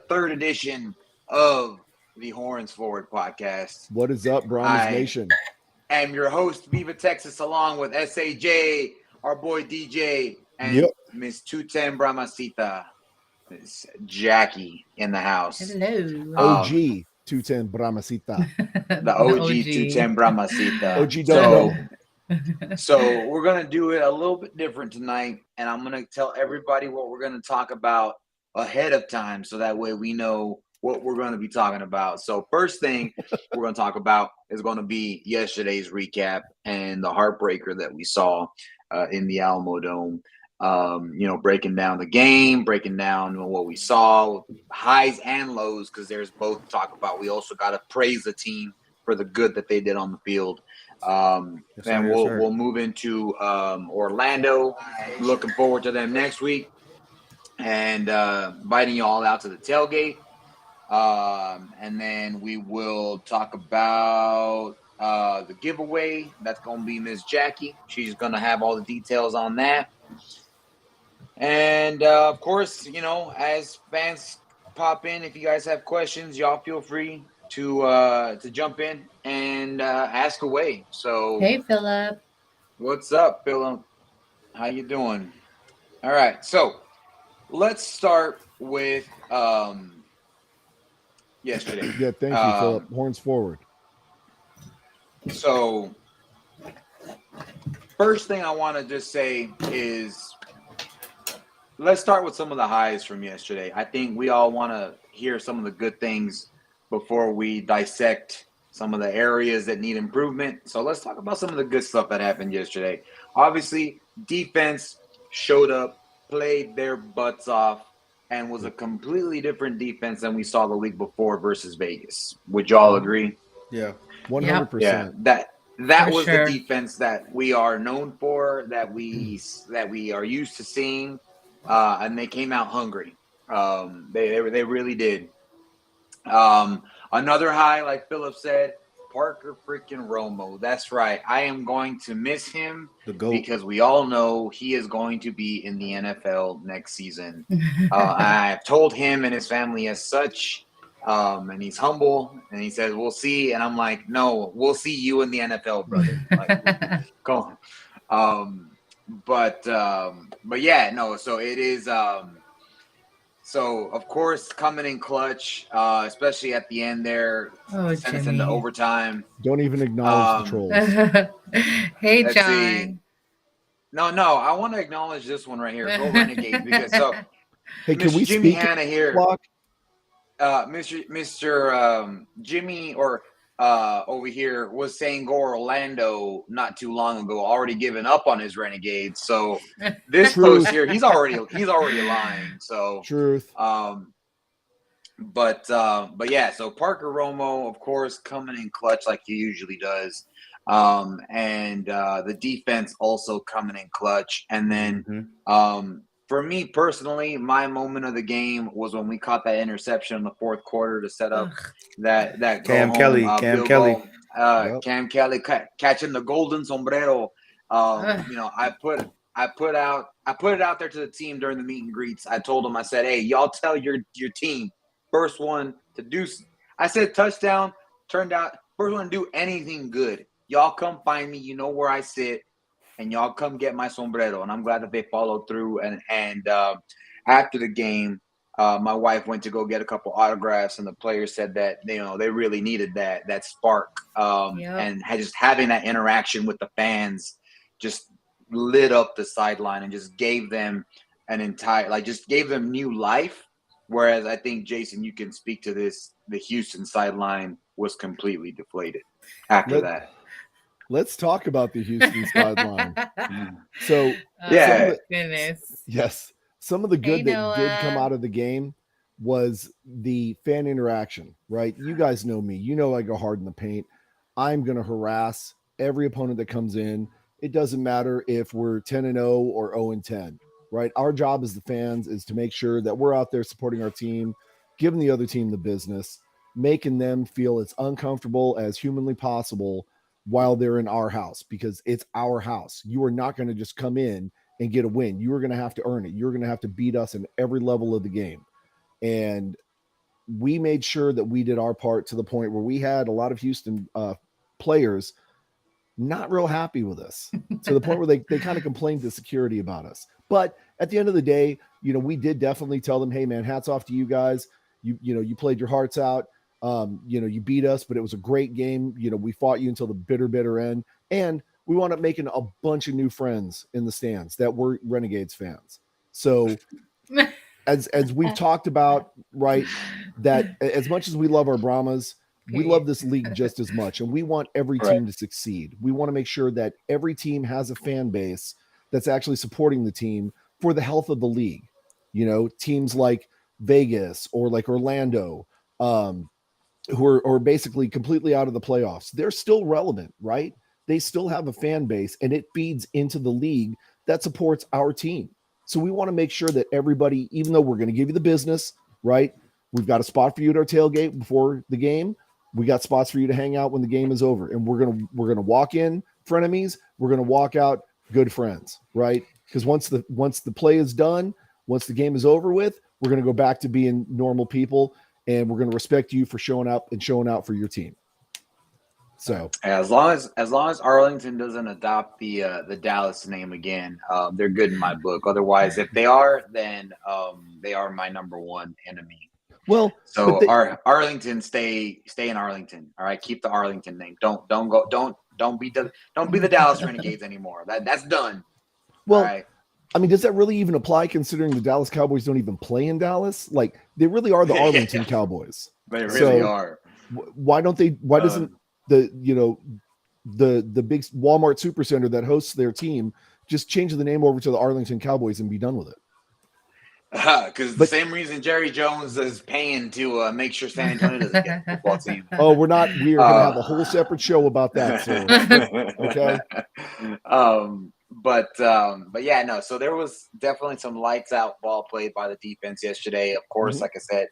third edition of the Horns Forward podcast. What is up, Brahmas Nation? am your host, Viva Texas, along with SAJ, our boy DJ, and Miss 210 Brahmasita, Miss Jackie in the house. Hello. OG 210 Brahmasita. The OG 210 Brahmasita. OG don't know. So we're going to do it a little bit different tonight, and I'm going to tell everybody what we're going to talk about ahead of time so that way we know what we're going to be talking about. So first thing we're going to talk about is going to be yesterday's recap and the heartbreaker that we saw in the Alamo Dome. Breaking down the game, breaking down what we saw, highs and lows, because there's both to talk about. We also got to praise the team for the good that they did on the field. We'll move into Orlando. Looking forward to them next week, and inviting you all out to the tailgate. And then we will talk about the giveaway. That's going to be Miss Jackie. She's going to have all the details on that. And of course, as fans pop in, if you guys have questions, y'all feel free to jump in and ask away. So, hey, Philip. What's up, Philip? How you doing? All right, so let's start with yesterday. Yeah, thank you, Philip. Horns forward. So, first thing I want to just say is, let's start with some of the highs from yesterday. I think we all want to hear some of the good things before we dissect some of the areas that need improvement. So let's talk about some of the good stuff that happened yesterday. Obviously, defense showed up, played their butts off, and was a completely different defense than we saw the week before versus Vegas. Would y'all agree? Yeah, 100%. Yeah, that was the defense that we are known for, that we are used to seeing. And they came out hungry. They really did. Another high, like Philip said, Parker freaking Romo. That's right. I am going to miss him because we all know he is going to be in the NFL next season. I've told him and his family as such, and he's humble, and he says, we'll see. And I'm like, no, we'll see you in the NFL, brother. Like, go on. But yeah, no, so it is so of course coming in clutch, especially at the end there, sent us into overtime. Don't even acknowledge the trolls. Hey, John. No, I want to acknowledge this one right here. Go Renegades, because hey, can we Jimmy speak Hanna here? Mr. Jimmy over here was saying go Orlando not too long ago, already given up on his Renegades. So this post here, he's already lying. So truth. But yeah, so Parker Romo, of course, coming in clutch like he usually does. And the defense also coming in clutch. And then for me personally, my moment of the game was when we caught that interception in the fourth quarter to set up that Cam Kelly, Cam Kelly catching the golden sombrero. I put it out there to the team during the meet and greets. I told them, I said, hey, y'all tell your team, first one to do. I said touchdown. Turned out first one to do anything good. Y'all come find me. You know where I sit. And y'all come get my sombrero. And I'm glad that they followed through. And after the game, my wife went to go get a couple autographs, and the players said that they really needed that spark. And just having that interaction with the fans just lit up the sideline and just gave them gave them new life. Whereas I think, Jason, you can speak to this. The Houston sideline was completely deflated after that. Let's talk about the Houston sideline. So, goodness. Yes. Some of the good that did come out of the game was the fan interaction, right? You guys know me. You know I go hard in the paint. I'm going to harass every opponent that comes in. It doesn't matter if we're 10-0 or 0-10, right? Our job as the fans is to make sure that we're out there supporting our team, giving the other team the business, making them feel as uncomfortable as humanly possible while they're in our house, because it's our house. You are not going to just come in and get a win. You are going to have to earn it. You're going to have to beat us in every level of the game. And we made sure that we did our part to the point where we had a lot of Houston players not real happy with us, to the point where they kind of complained to security about us. But at the end of the day, we did definitely tell them, hey man, hats off to you guys. You played your hearts out. You beat us, but it was a great game. We fought you until the bitter end. And we wound up making a bunch of new friends in the stands that were Renegades fans. So as we've talked about, right, that as much as we love our Brahmas, we love this league just as much, and we want every team to succeed. We want to make sure that every team has a fan base that's actually supporting the team for the health of the league. Teams like Vegas or like Orlando, who are basically completely out of the playoffs, they're still relevant, right? They still have a fan base, and it feeds into the league that supports our team. So we want to make sure that everybody, even though we're going to give you the business, right? We've got a spot for you at our tailgate before the game. We got spots for you to hang out when the game is over, and we're gonna walk in frenemies. We're gonna walk out good friends, right? Because once the play is done, once the game is over with, we're gonna go back to being normal people, and we're gonna respect you for showing up and showing out for your team. So as long as Arlington doesn't adopt the Dallas name again, they're good in my book. Otherwise, if they are, then they are my number one enemy. Well, so Arlington, stay in Arlington. All right, keep the Arlington name. Don't be the Dallas Renegades anymore. That's done. Well, all right. I mean, does that really even apply considering the Dallas Cowboys don't even play in Dallas? Like, they really are the Arlington Cowboys. They really are. Why don't they? Why doesn't the big Walmart Supercenter that hosts their team just change the name over to the Arlington Cowboys and be done with it? Because the same reason Jerry Jones is paying to make sure San Antonio doesn't get a football team. Oh, we're not. We are going to have a whole separate show about that. So, okay. But yeah, no. So there was definitely some lights out ball played by the defense yesterday. Of course, like I said,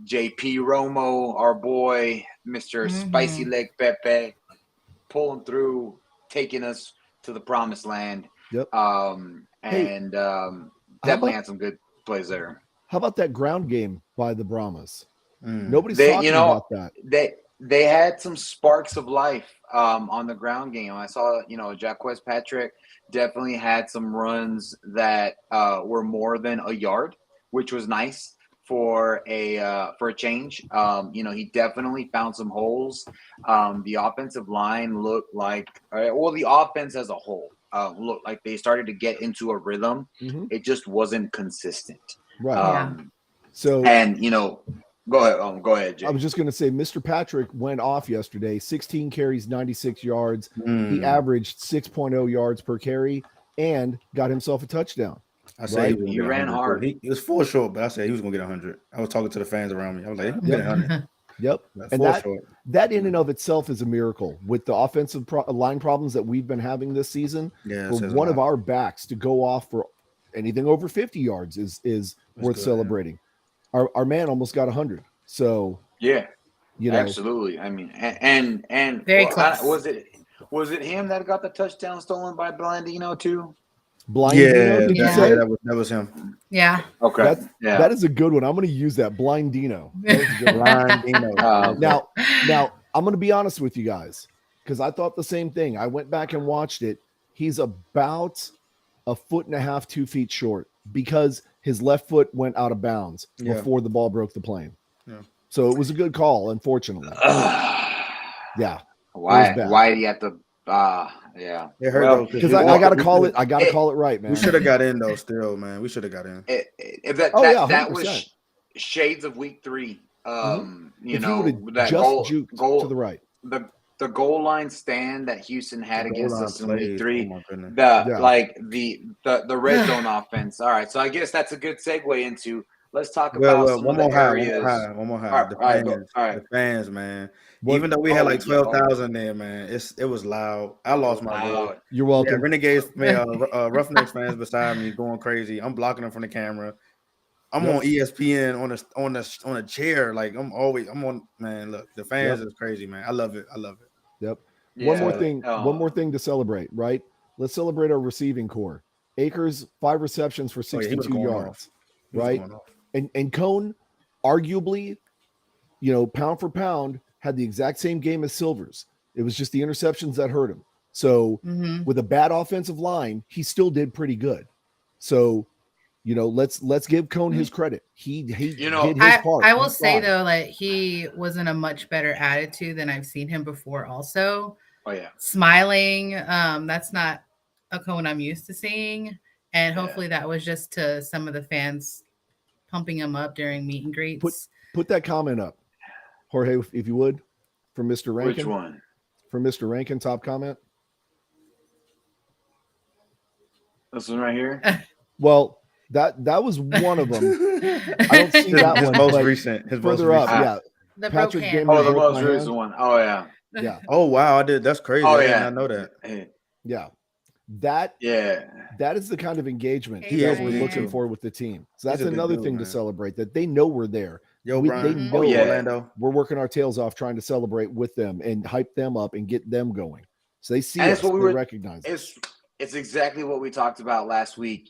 JP Romo, our boy, Mr. Spicy Leg Pepe, pulling through, taking us to the promised land. Yep. Definitely had some good plays there. How about that ground game by the Brahmas? Nobody's talking about that. They had some sparks of life on the ground game. I saw, Jaquez Patrick definitely had some runs that were more than a yard, which was nice for a change. He definitely found some holes. The offensive line looked like, the offense as a whole looked like they started to get into a rhythm. It just wasn't consistent. Right. Go ahead, Jay. I was just going to say, Mr. Patrick went off yesterday, 16 carries, 96 yards. He averaged 6.0 yards per carry and got himself a touchdown. I said he ran hard. He was full short, but I said he was going to get 100. I was talking to the fans around me. I was like, he'll get 100. Yep. And that in and of itself is a miracle with the offensive line problems that we've been having this season. Yeah, for one of our backs to go off for anything over 50 yards is worth celebrating. Yeah. Our man almost got 100. So yeah, absolutely. I mean, and very close. Was it him that got the touchdown stolen by Blandino too? Did you say? That was him. Yeah. Okay. That is a good one. I'm going to use that. Blindino. Blindino. Now I'm going to be honest with you guys because I thought the same thing. I went back and watched it. He's about 1.5 feet, 2 feet short because his left foot went out of bounds before the ball broke the plane. Yeah. So it was a good call, unfortunately. Yeah. Why do you have to? Yeah. It hurt because I got to call it. I got to call it right, man. We should have got in though. Still, man, we should have got in. That was shades of week 3. That goal to the right. The goal line stand that Houston had against us in week 3. The red zone offense. All right, so I guess that's a good segue into. Let's talk about some of the areas. One more high. The fans, man. Even though we had like 12,000 there, man, it was loud. I lost my voice. You're welcome. Yeah, Renegades, Roughnecks fans beside me going crazy. I'm blocking them from the camera. I'm on ESPN on a chair. Like I'm on. Man, look, the fans is crazy, man. I love it. Yep. Yeah. One more thing to celebrate, right? Let's celebrate our receiving core. Akers 5 receptions for 62 yards, right? And Cone, arguably, pound for pound, had the exact same game as Silvers. It was just the interceptions that hurt him. So with a bad offensive line, he still did pretty good. So, let's give Cone his credit. He did his part. I will say though, like he was in a much better attitude than I've seen him before. Also, smiling. That's not a Cone I'm used to seeing, and hopefully that was just to some of the fans pumping him up during meet and greets. Put that comment up, Jorge, if you would, from Mr. Rankin. Which one? From Mr. Rankin, top comment. This one right here. Well, that was one of them. I don't see that his one. Most recent. His further most up, recent. The Patrick Gamer. Oh, the most recent one. Oh yeah. Yeah. Oh wow, I did. That's crazy. Oh, I yeah. did not know that. Yeah. That is the kind of engagement that we're looking for with the team. So that's another thing to celebrate, that they know we're there. Brian. They know Orlando. we're working our tails off trying to celebrate with them and hype them up and get them going. So they see And us, they recognize us. It's exactly what we talked about last week.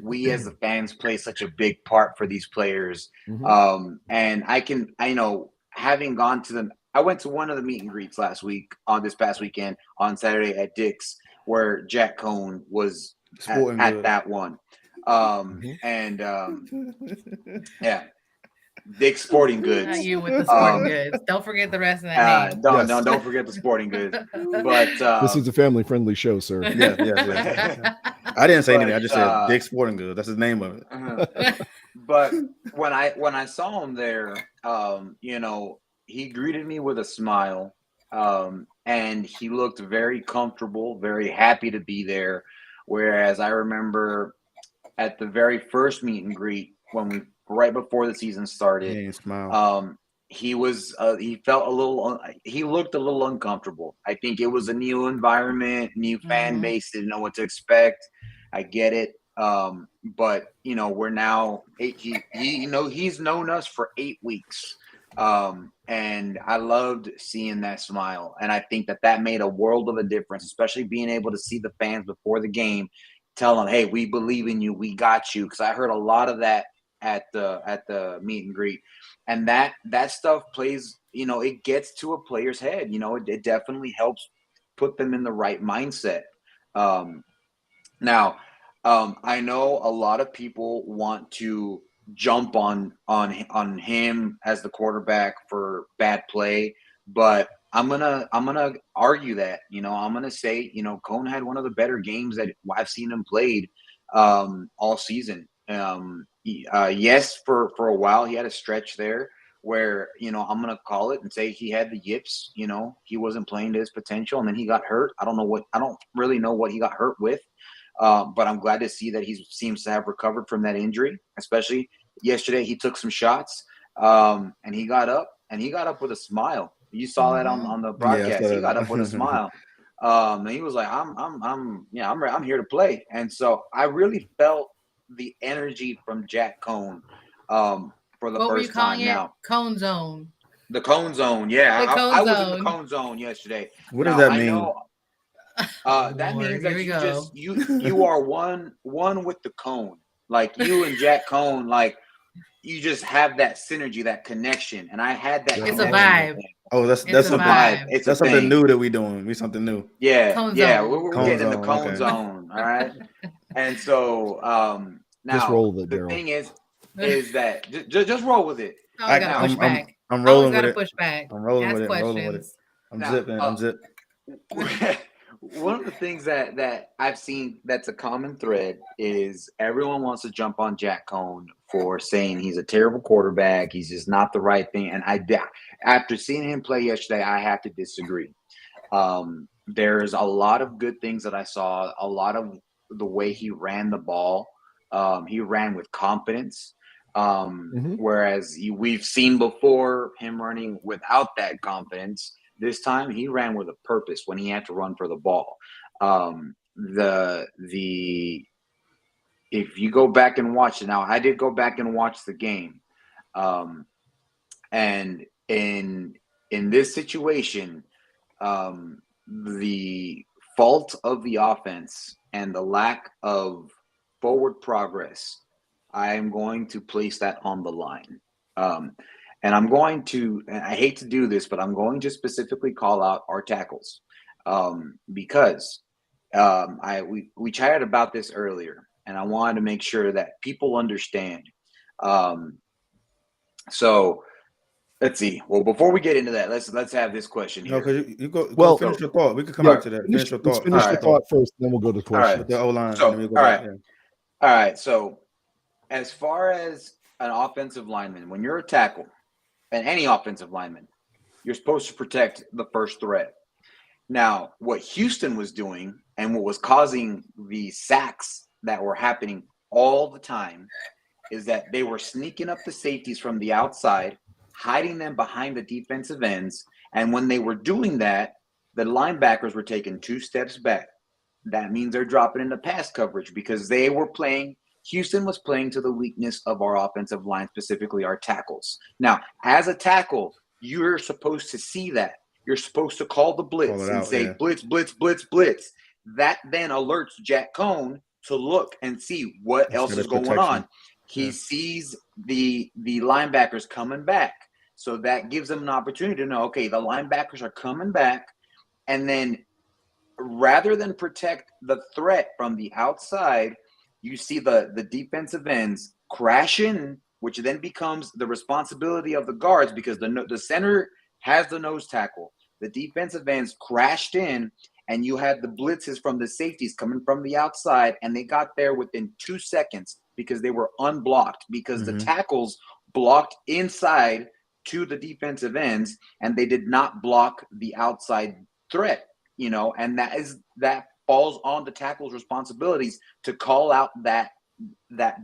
We as the fans play such a big part for these players. And having gone to them, I went to one of the meet and greets on this past weekend on Saturday at Dick's, where Jack Cone was at that one. Dick's Sporting Goods. Not you with the sporting goods. Don't forget the rest of that name. Don't forget the Sporting Goods. But this is a family-friendly show, sir. Yeah. I didn't say anything. I just said Dick's Sporting Goods. That's the name of it. But when I saw him there, he greeted me with a smile, and he looked very comfortable, very happy to be there. Whereas I remember at the very first meet and greet, right before the season started, he looked a little uncomfortable. I think it was a new environment, new fan base, didn't know what to expect. I get it. But we're now he's known us for 8 weeks. And I loved seeing that smile. And I think that made a world of a difference, especially being able to see the fans before the game, tell them, hey, we believe in you. We got you. Cause I heard a lot of that at the meet and greet, and that stuff plays, it gets to a player's head. It definitely helps put them in the right mindset. Now, I know a lot of people want to jump on him as the quarterback for bad play, but I'm gonna argue that. I'm gonna say, Cone had one of the better games that I've seen him played all season. Yes, for a while he had a stretch there where I'm gonna call it and say he had the yips. He wasn't playing to his potential, and then he got hurt. I don't really know what he got hurt with. But I'm glad to see that he seems to have recovered from that injury. Especially yesterday, he took some shots, and he got up with a smile. You saw that on the broadcast. He got up with a smile, and he was like, "I'm here to play." And so I really felt the energy from Jack Cone for the first time. Now, Cone Zone. The Cone Zone, yeah. I was in the Cone Zone yesterday. What does that mean? That means that you are one with the Cone. Like you and Jack Cone, like you just have that synergy, that connection. And I had that. It's a vibe. Oh, that's a vibe. That's something new that we're doing. We something new. Yeah, Cone we're getting in the Cone Zone. All right. And so now just roll with it, the Daryl. thing is that just roll with it. I gotta push back. I'm rolling with it. Push back. I'm rolling with it. Questions. I'm rolling with it. I'm zipping. I'm zipping. One of the things that I've seen that's a common thread is everyone wants to jump on Jack Cone for saying he's a terrible quarterback. He's just not the right thing. And after seeing him play yesterday, I have to disagree. There's a lot of good things that I saw, a lot of the way he ran the ball. He ran with confidence. Whereas we've seen before him running without that confidence. This time he ran with a purpose when he had to run for the ball. If you go back and watch it now, I did go back and watch the game. And in this situation, the fault of the offense and the lack of forward progress, I am going to place that on the line. And I'm going to, and I hate to do this, but I'm going to specifically call out our tackles because we chatted about this earlier, and I wanted to make sure that people understand. So let's see. Well, before we get into that, let's have this question here. No, because you go finish your thought. We could come back to that. Finish your thought. Finish your thought first, then we'll go to questions. With the O-line, so, and then we'll go back. All right. So as far as an offensive lineman, when you're a tackle, and any offensive lineman, you're supposed to protect the first threat. Now, what Houston was doing and what was causing the sacks that were happening all the time is that they were sneaking up the safeties from the outside, hiding them behind the defensive ends. And when they were doing that, the linebackers were taking 2 steps back. That means they're dropping into pass coverage because Houston was playing to the weakness of our offensive line, specifically our tackles. Now, as a tackle, you're supposed to see that. You're supposed to call the blitz and say, blitz, blitz, blitz, blitz. That then alerts Jack Cohn to look and see what else is going on. He sees the linebackers coming back. So that gives them an opportunity to know, okay, the linebackers are coming back. And then rather than protect the threat from the outside, you see the defensive ends crash in, which then becomes the responsibility of the guards because the center has the nose tackle. The defensive ends crashed in, and you had the blitzes from the safeties coming from the outside, and they got there within 2 seconds because they were unblocked because the tackles blocked inside to the defensive ends, and they did not block the outside threat, and that falls on the tackle's responsibilities to call out that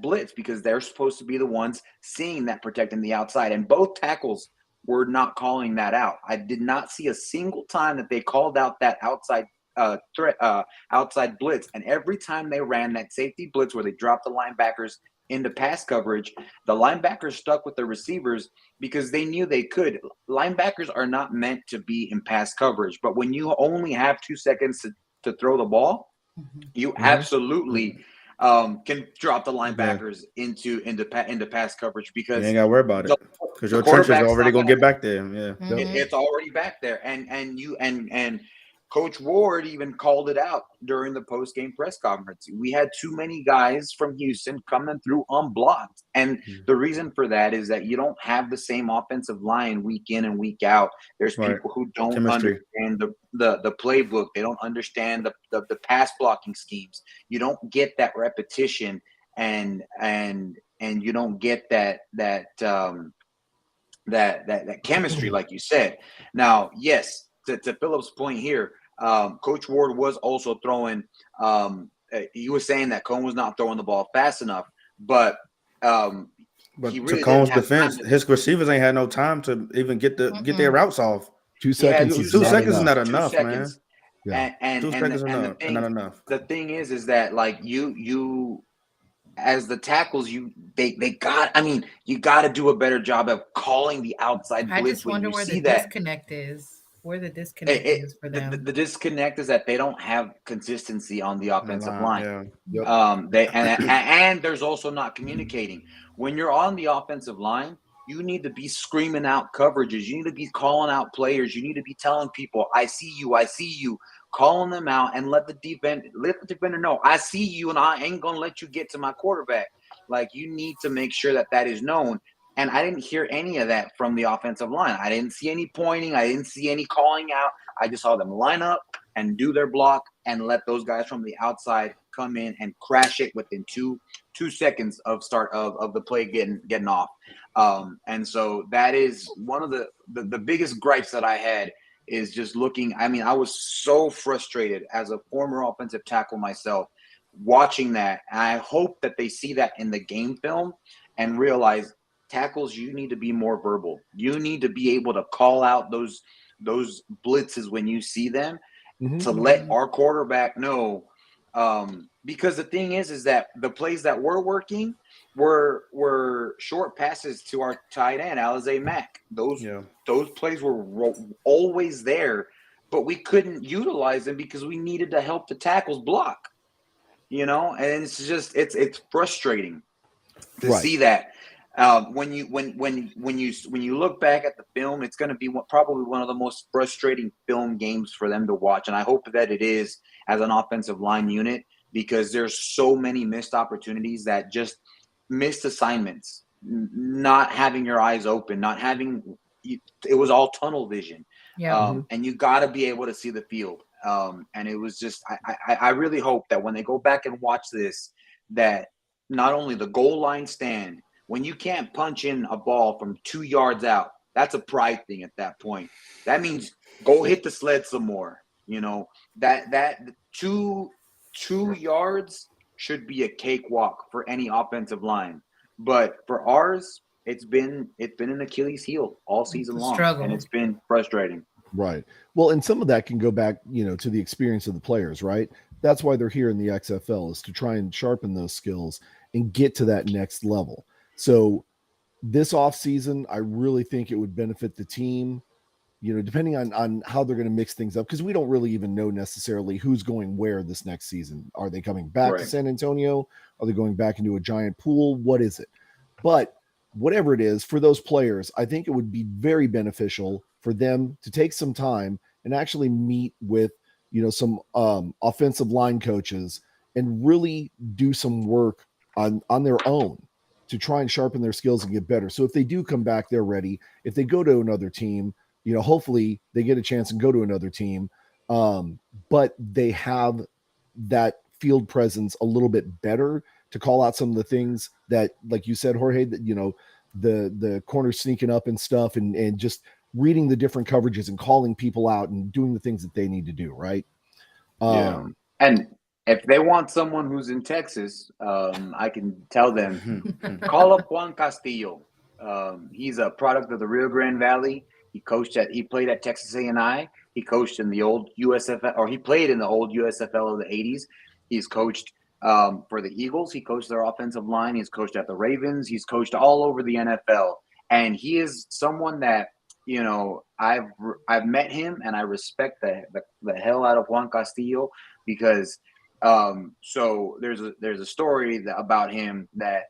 blitz because they're supposed to be the ones seeing that protecting the outside. And both tackles were not calling that out. I did not see a single time that they called out that outside threat, outside blitz. And every time they ran that safety blitz where they dropped the linebackers into pass coverage, the linebackers stuck with the receivers because they knew they could. Linebackers are not meant to be in pass coverage, but when you only have 2 seconds to throw the ball, you absolutely can drop the linebackers into pass coverage because you ain't got to worry about it because your trenches are already gonna get back there. It's already back there, and Coach Ward even called it out during the post-game press conference. We had too many guys from Houston coming through unblocked. And the reason for that is that you don't have the same offensive line week in and week out. There's people who don't understand the playbook. They don't understand the pass blocking schemes. You don't get that repetition and you don't get that chemistry, like you said. Now, yes, to Philip's point here, Coach Ward was also throwing. He was saying that Cohn was not throwing the ball fast enough, but he really to Cohn's defense, his receivers ain't had no time to even get their routes off. 2 seconds. 2 seconds is not enough, man. Yeah. And 2 seconds is not enough. The thing is that like you as the tackles, you got to do a better job of calling the outside blitz. I just wonder where the disconnect is. Where the disconnect is for them. The disconnect is that they don't have consistency on the offensive line. Yeah. Yep. And there's also not communicating. When you're on the offensive line, you need to be screaming out coverages. You need to be calling out players. You need to be telling people, I see you, calling them out and let the defender know, I see you and I ain't going to let you get to my quarterback. Like, you need to make sure that is known. And I didn't hear any of that from the offensive line. I didn't see any pointing. I didn't see any calling out. I just saw them line up and do their block and let those guys from the outside come in and crash it within two seconds of start of the play getting off. And so that is one of the biggest gripes that I had is just looking. I mean, I was so frustrated as a former offensive tackle myself watching that. And I hope that they see that in the game film and realize tackles, you need to be more verbal. You need to be able to call out those blitzes when you see them to let our quarterback know. Because the thing is that the plays that were working were short passes to our tight end, Alize Mack. Those plays were always there, but we couldn't utilize them because we needed to help the tackles block. And it's just it's frustrating to see that. When you look back at the film, it's going to be probably one of the most frustrating film games for them to watch, and I hope that it is as an offensive line unit, because there's so many missed opportunities, that just missed assignments, not having your eyes open, not having it was all tunnel vision. Yeah. And you got to be able to see the field. And it was just I really hope that when they go back and watch this, that not only the goal line stand, when you can't punch in a ball from 2 yards out, that's a pride thing at that point. That means go hit the sled some more. You know, that 2 yards should be a cakewalk for any offensive line. But for ours, it's been an Achilles heel all season long, struggle. and it's been frustrating. Right. Well, and some of that can go back, to the experience of the players, right? That's why they're here in the XFL, is to try and sharpen those skills and get to that next level. So this offseason, I really think it would benefit the team, depending on how they're going to mix things up, because we don't really even know necessarily who's going where this next season. Are they coming back to San Antonio? Are they going back into a giant pool? What is it? But whatever it is, for those players, I think it would be very beneficial for them to take some time and actually meet with, some offensive line coaches and really do some work on their own to try and sharpen their skills and get better. So if they do come back, they're ready. If they go to another team, hopefully they get a chance and go to another team. But they have that field presence a little bit better to call out some of the things that, like you said, Jorge, that, the corner sneaking up and stuff, and just reading the different coverages and calling people out and doing the things that they need to do. Right. Yeah. And if they want someone who's in Texas, I can tell them, call up Juan Castillo. He's a product of the Rio Grande Valley. He played at Texas A&I. He coached in the old USFL, or he played in the old USFL of the 80s. He's coached for the Eagles. He coached their offensive line. He's coached at the Ravens. He's coached all over the NFL. And he is someone that, I've met him, and I respect the hell out of Juan Castillo, because so there's a story about him that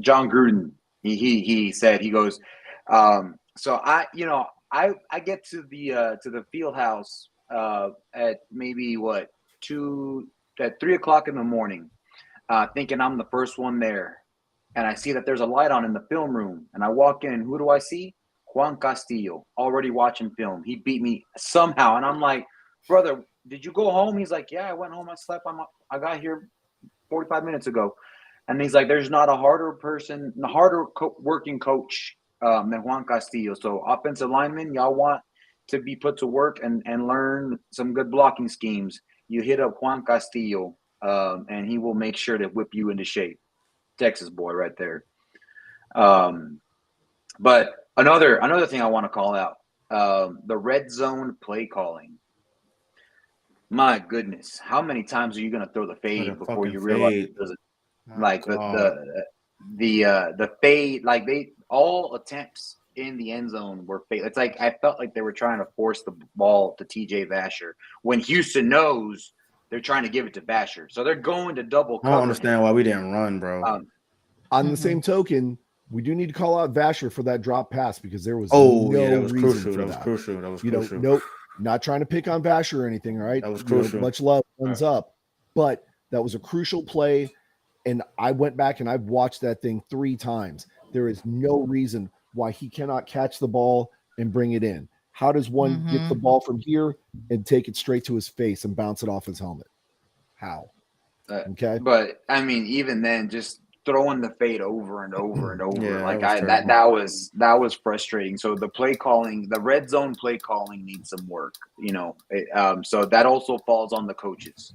John Gruden, he said, he goes, so I get to the field house at maybe 3 o'clock in the morning, thinking I'm the first one there. And I see that there's a light on in the film room. And I walk in, and who do I see? Juan Castillo, already watching film. He beat me somehow. And I'm like, brother, did you go home? He's like, yeah, I went home. I slept. I got here 45 minutes ago. And he's like, there's not a harder working coach than Juan Castillo. So offensive linemen, y'all want to be put to work and learn some good blocking schemes. You hit up Juan Castillo, and he will make sure to whip you into shape. Texas boy right there. But another thing I want to call out, the red zone play calling. My goodness, how many times are you going to throw the fade before you realize it doesn't? Like the fade, like all attempts in the end zone were fade. It's like I felt like they were trying to force the ball to TJ Vasher when Houston knows they're trying to give it to Vasher, so they're going to double cover. I don't understand why we didn't run, bro. On the same token, we do need to call out Vasher for that drop pass, because there was that was crucial. That was crucial. Nope, not trying to pick on Vasher or anything. All right, that was crucial. Much love, thumbs up, but that was a crucial play. And I went back and I've watched that thing 3 times. There is no reason why he cannot catch the ball and bring it in. How does one get the ball from here and take it straight to his face and bounce it off his helmet? How? Okay. But I mean, even then, just throwing the fade over and over and over, that was frustrating. So the play calling, the red zone play calling needs some work, so that also falls on the coaches.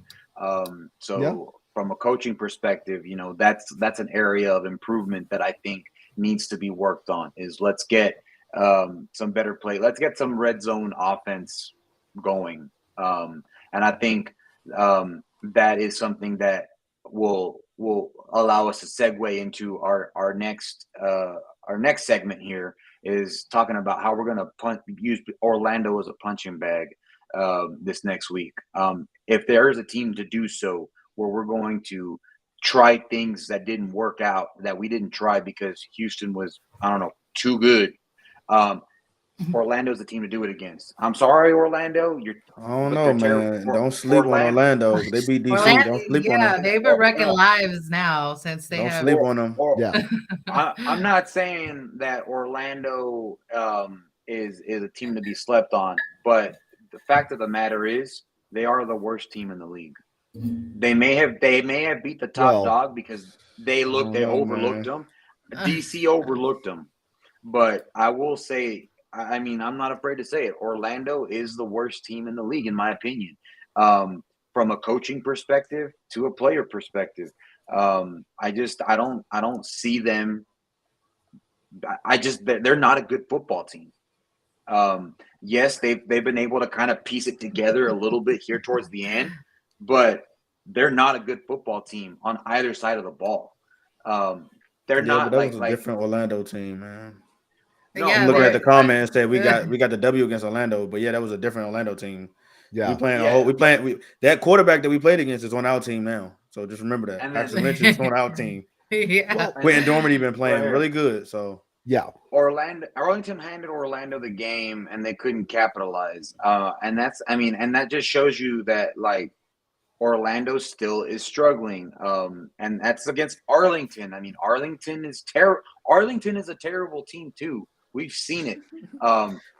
From a coaching perspective, that's an area of improvement that I think needs to be worked on. Is let's get some better play. Let's get some red zone offense going. And I think that is something that will allow us to segue into our next segment here, is talking about how we're going to use Orlando as a punching bag this next week. If there is a team to do so, where we're going to try things that didn't work out, that we didn't try because Houston was, I don't know, too good. Orlando's the team to do it against. I'm sorry, Orlando. I don't know, man. Don't sleep on Orlando. They beat DC. Don't sleep on them. They've been wrecking lives now since they don't sleep on them. I'm not saying that Orlando is a team to be slept on, but the fact of the matter is they are the worst team in the league. They may have beat the top dog because they overlooked them. DC overlooked them, but I will say, I mean, I'm not afraid to say it. Orlando is the worst team in the league, in my opinion, from a coaching perspective to a player perspective. I don't see them. They're not a good football team. Yes, they've been able to kind of piece it together a little bit here towards the end, but they're not a good football team on either side of the ball. They're not. But that was a different Orlando team, man. No, I'm looking at the comments that we got the W against Orlando, but yeah, that was a different Orlando team. Yeah, that quarterback that we played against is on our team now. So just remember that. Paxton Lynch is on our team. Quentin Dormady been playing really good. So yeah, Arlington handed Orlando the game and they couldn't capitalize. And that just shows you that like Orlando still is struggling. And that's against Arlington. I mean, Arlington is a terrible team too. We've seen it.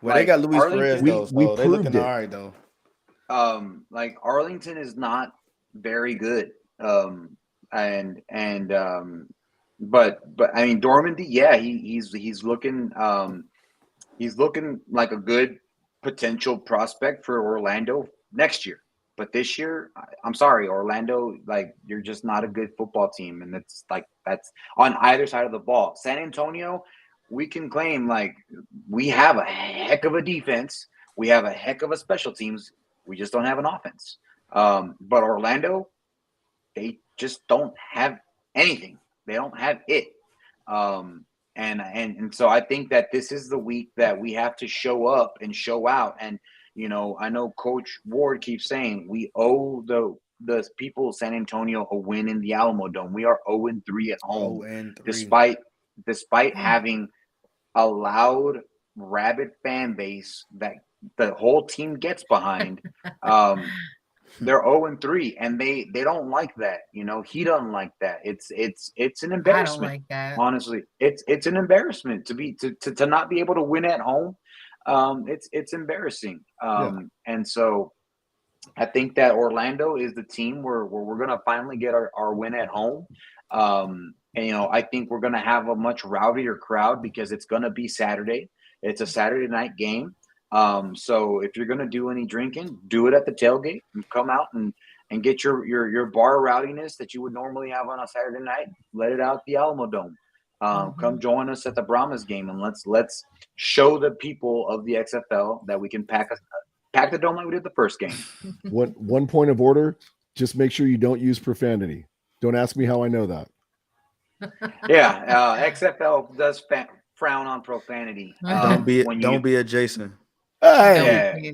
They got Luis Perez though. So they looking all right though. Like Arlington is not very good. But I mean Dormandy, yeah, he's looking like a good potential prospect for Orlando next year. But this year, I'm sorry, Orlando, like you're just not a good football team, and that's on either side of the ball. San Antonio, we can claim like we have a heck of a defense, we have a heck of a special teams. We just don't have an offense. But Orlando, they just don't have anything. They don't have it. And so I think that this is the week that we have to show up and show out. And, you know, I know Coach Ward keeps saying we owe the people of San Antonio a win in the Alamo Dome. We are 0-3 at home, despite having a loud, rabid fan base that the whole team gets behind. They're 0-3, and they don't like that. You know, he doesn't like that. It's an embarrassment. I don't like that. Honestly, it's an embarrassment to not be able to win at home. It's embarrassing. And so I think that Orlando is the team where we're gonna finally get our win at home. And you know, I think we're gonna have a much rowdier crowd because it's gonna be Saturday. It's a Saturday night game. So if you're going to do any drinking, do it at the tailgate and come out and get your bar rowdiness that you would normally have on a Saturday night. Let it out at the Alamo Dome. Come join us at the Brahmas game and let's show the people of the XFL that we can pack the dome like we did the first game. One point of order: just make sure you don't use profanity. Don't ask me how I know that. Yeah, XFL does frown on profanity. Don't be a Jason. Hey.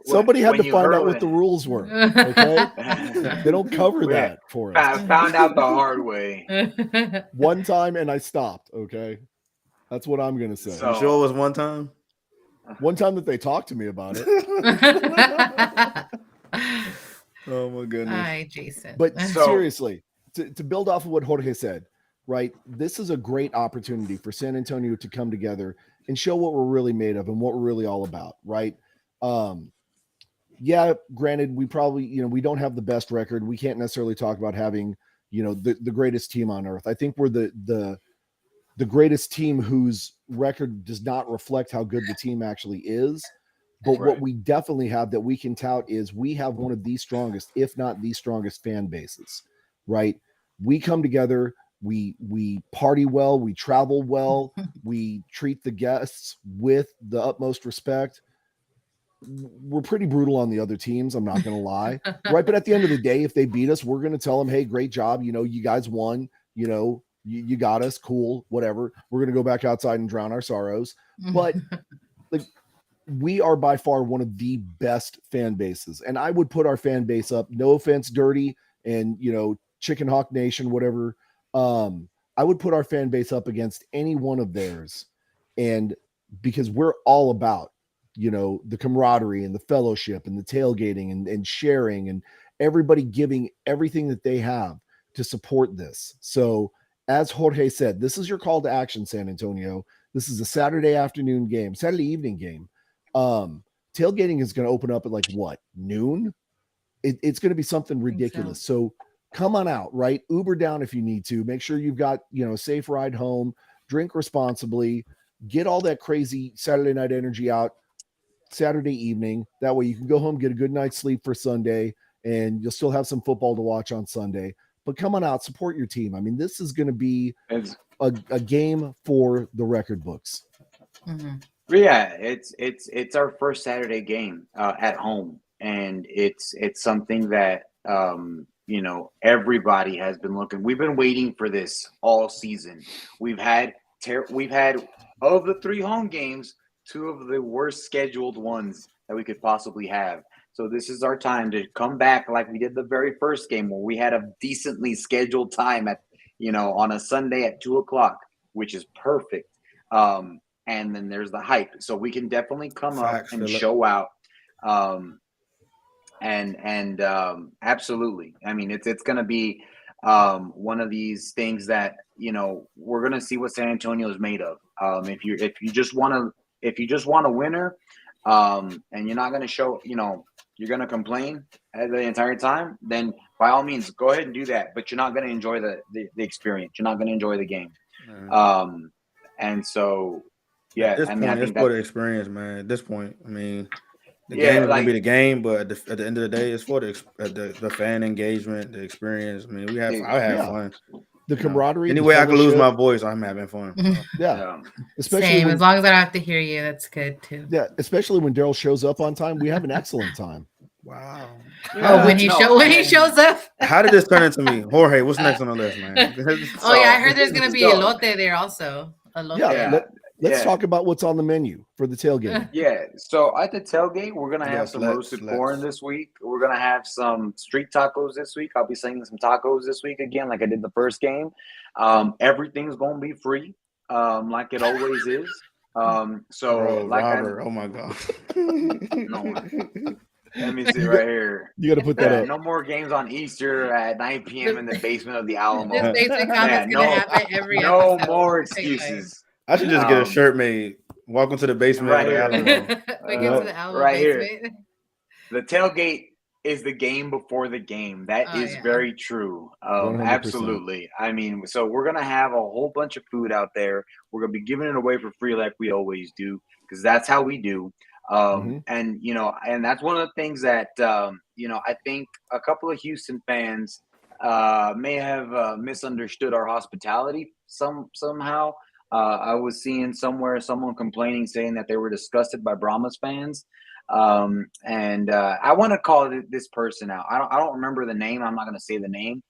Somebody had to find out what the rules were. Okay, they don't cover that for us. Found out the hard way. One time, and I stopped. Okay, that's what I'm gonna say. So, you sure it was one time? One time that they talked to me about it. Oh my goodness. Hi, Jason. But seriously, to build off of what Jorge said, right? This is a great opportunity for San Antonio to come together and show what we're really made of and what we're really all about, right? Yeah, granted, we probably, we don't have the best record. We can't necessarily talk about having, the greatest team on earth. I think we're the greatest team whose record does not reflect how good the team actually is. But what we definitely have that we can tout is we have one of the strongest, if not the strongest fan bases, right? We come together, we party well, we travel well, we treat the guests with the utmost respect. We're pretty brutal on the other teams, I'm not going to lie, right? But at the end of the day, if they beat us, we're going to tell them, hey, great job. You guys won, you got us, cool, whatever. We're going to go back outside and drown our sorrows. But we are by far one of the best fan bases. And I would put our fan base up, no offense, Dirty and Chicken Hawk Nation, whatever. I would put our fan base up against any one of theirs, and because we're all about the camaraderie and the fellowship and the tailgating and sharing and everybody giving everything that they have to support this. So as Jorge said, this is your call to action, San Antonio. This is a Saturday evening game. Tailgating is going to open up at like what, noon? It's going to be something ridiculous. So come on out, right? Uber down if you need to. Make sure you've got, a safe ride home. Drink responsibly. Get all that crazy Saturday night energy out Saturday evening. That way you can go home, get a good night's sleep for Sunday, and you'll still have some football to watch on Sunday. But come on out, support your team. I mean, this is going to be a game for the record books. Mm-hmm. Yeah, it's our first Saturday game at home, and it's something that everybody has been looking. We've been waiting for this all season. We've had of the 3 home games, 2 of the worst scheduled ones that we could possibly have. So this is our time to come back like we did the very first game, where we had a decently scheduled time at on a Sunday at 2:00, which is perfect. And then there's the hype, so we can definitely come up and show out. Absolutely. I mean, it's going to be one of these things that we're going to see what San Antonio is made of. If you just want a winner, and you're not going to show, you're going to complain the entire time, then by all means go ahead and do that. But you're not going to enjoy the experience. You're not going to enjoy the game. Mm-hmm. And so. Yeah, at this point, it's for the experience, man. At this point, I mean, the game is gonna be the game, but at the end of the day, it's for the fan engagement, the experience. I mean, I have fun. The camaraderie. Any way I can lose my voice, I'm having fun. Yeah, especially same. As long as I don't have to hear you, that's good too. Yeah, especially when Daryl shows up on time, we have an excellent time. Wow. When he shows up. How did this turn into me, Jorge? What's next on the list, man? I heard there's gonna be elote there also. Elote. Yeah. Let's talk about what's on the menu for the tailgate. Yeah, so at the tailgate, we're going to have some roasted corn this week. We're going to have some street tacos this week. I'll be singing some tacos this week again, like I did the first game. Everything's going to be free, like it always is. Robert, oh my God. Let me see right here. You got to put that up. No more games on Easter at 9 p.m. in the basement of the Alamo. This basement comment's going to happen every episode. No more excuses. I should just get a shirt made. Welcome to the basement. Right here. To the Alamo right basement. Here. The tailgate is the game before the game. That is very true. Absolutely. I mean, so we're going to have a whole bunch of food out there. We're going to be giving it away for free like we always do, because that's how we do. And that's one of the things that, I think a couple of Houston fans may have misunderstood our hospitality somehow. I was seeing somewhere someone complaining, saying that they were disgusted by Brahmas fans. And I want to call this person out. I don't remember the name. I'm not going to say the name.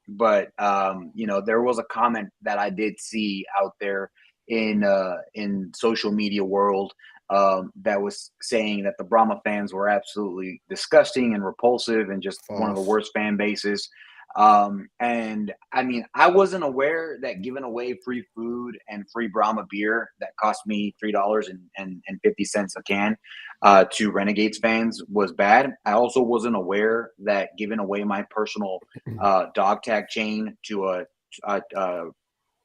But there was a comment that I did see out there in social media world that was saying that the Brahma fans were absolutely disgusting and repulsive and just one of the worst fan bases. And I mean, I wasn't aware that giving away free food and free Brahma beer that cost me $3.50 a can to Renegades fans was bad. I also wasn't aware that giving away my personal dog tag chain to a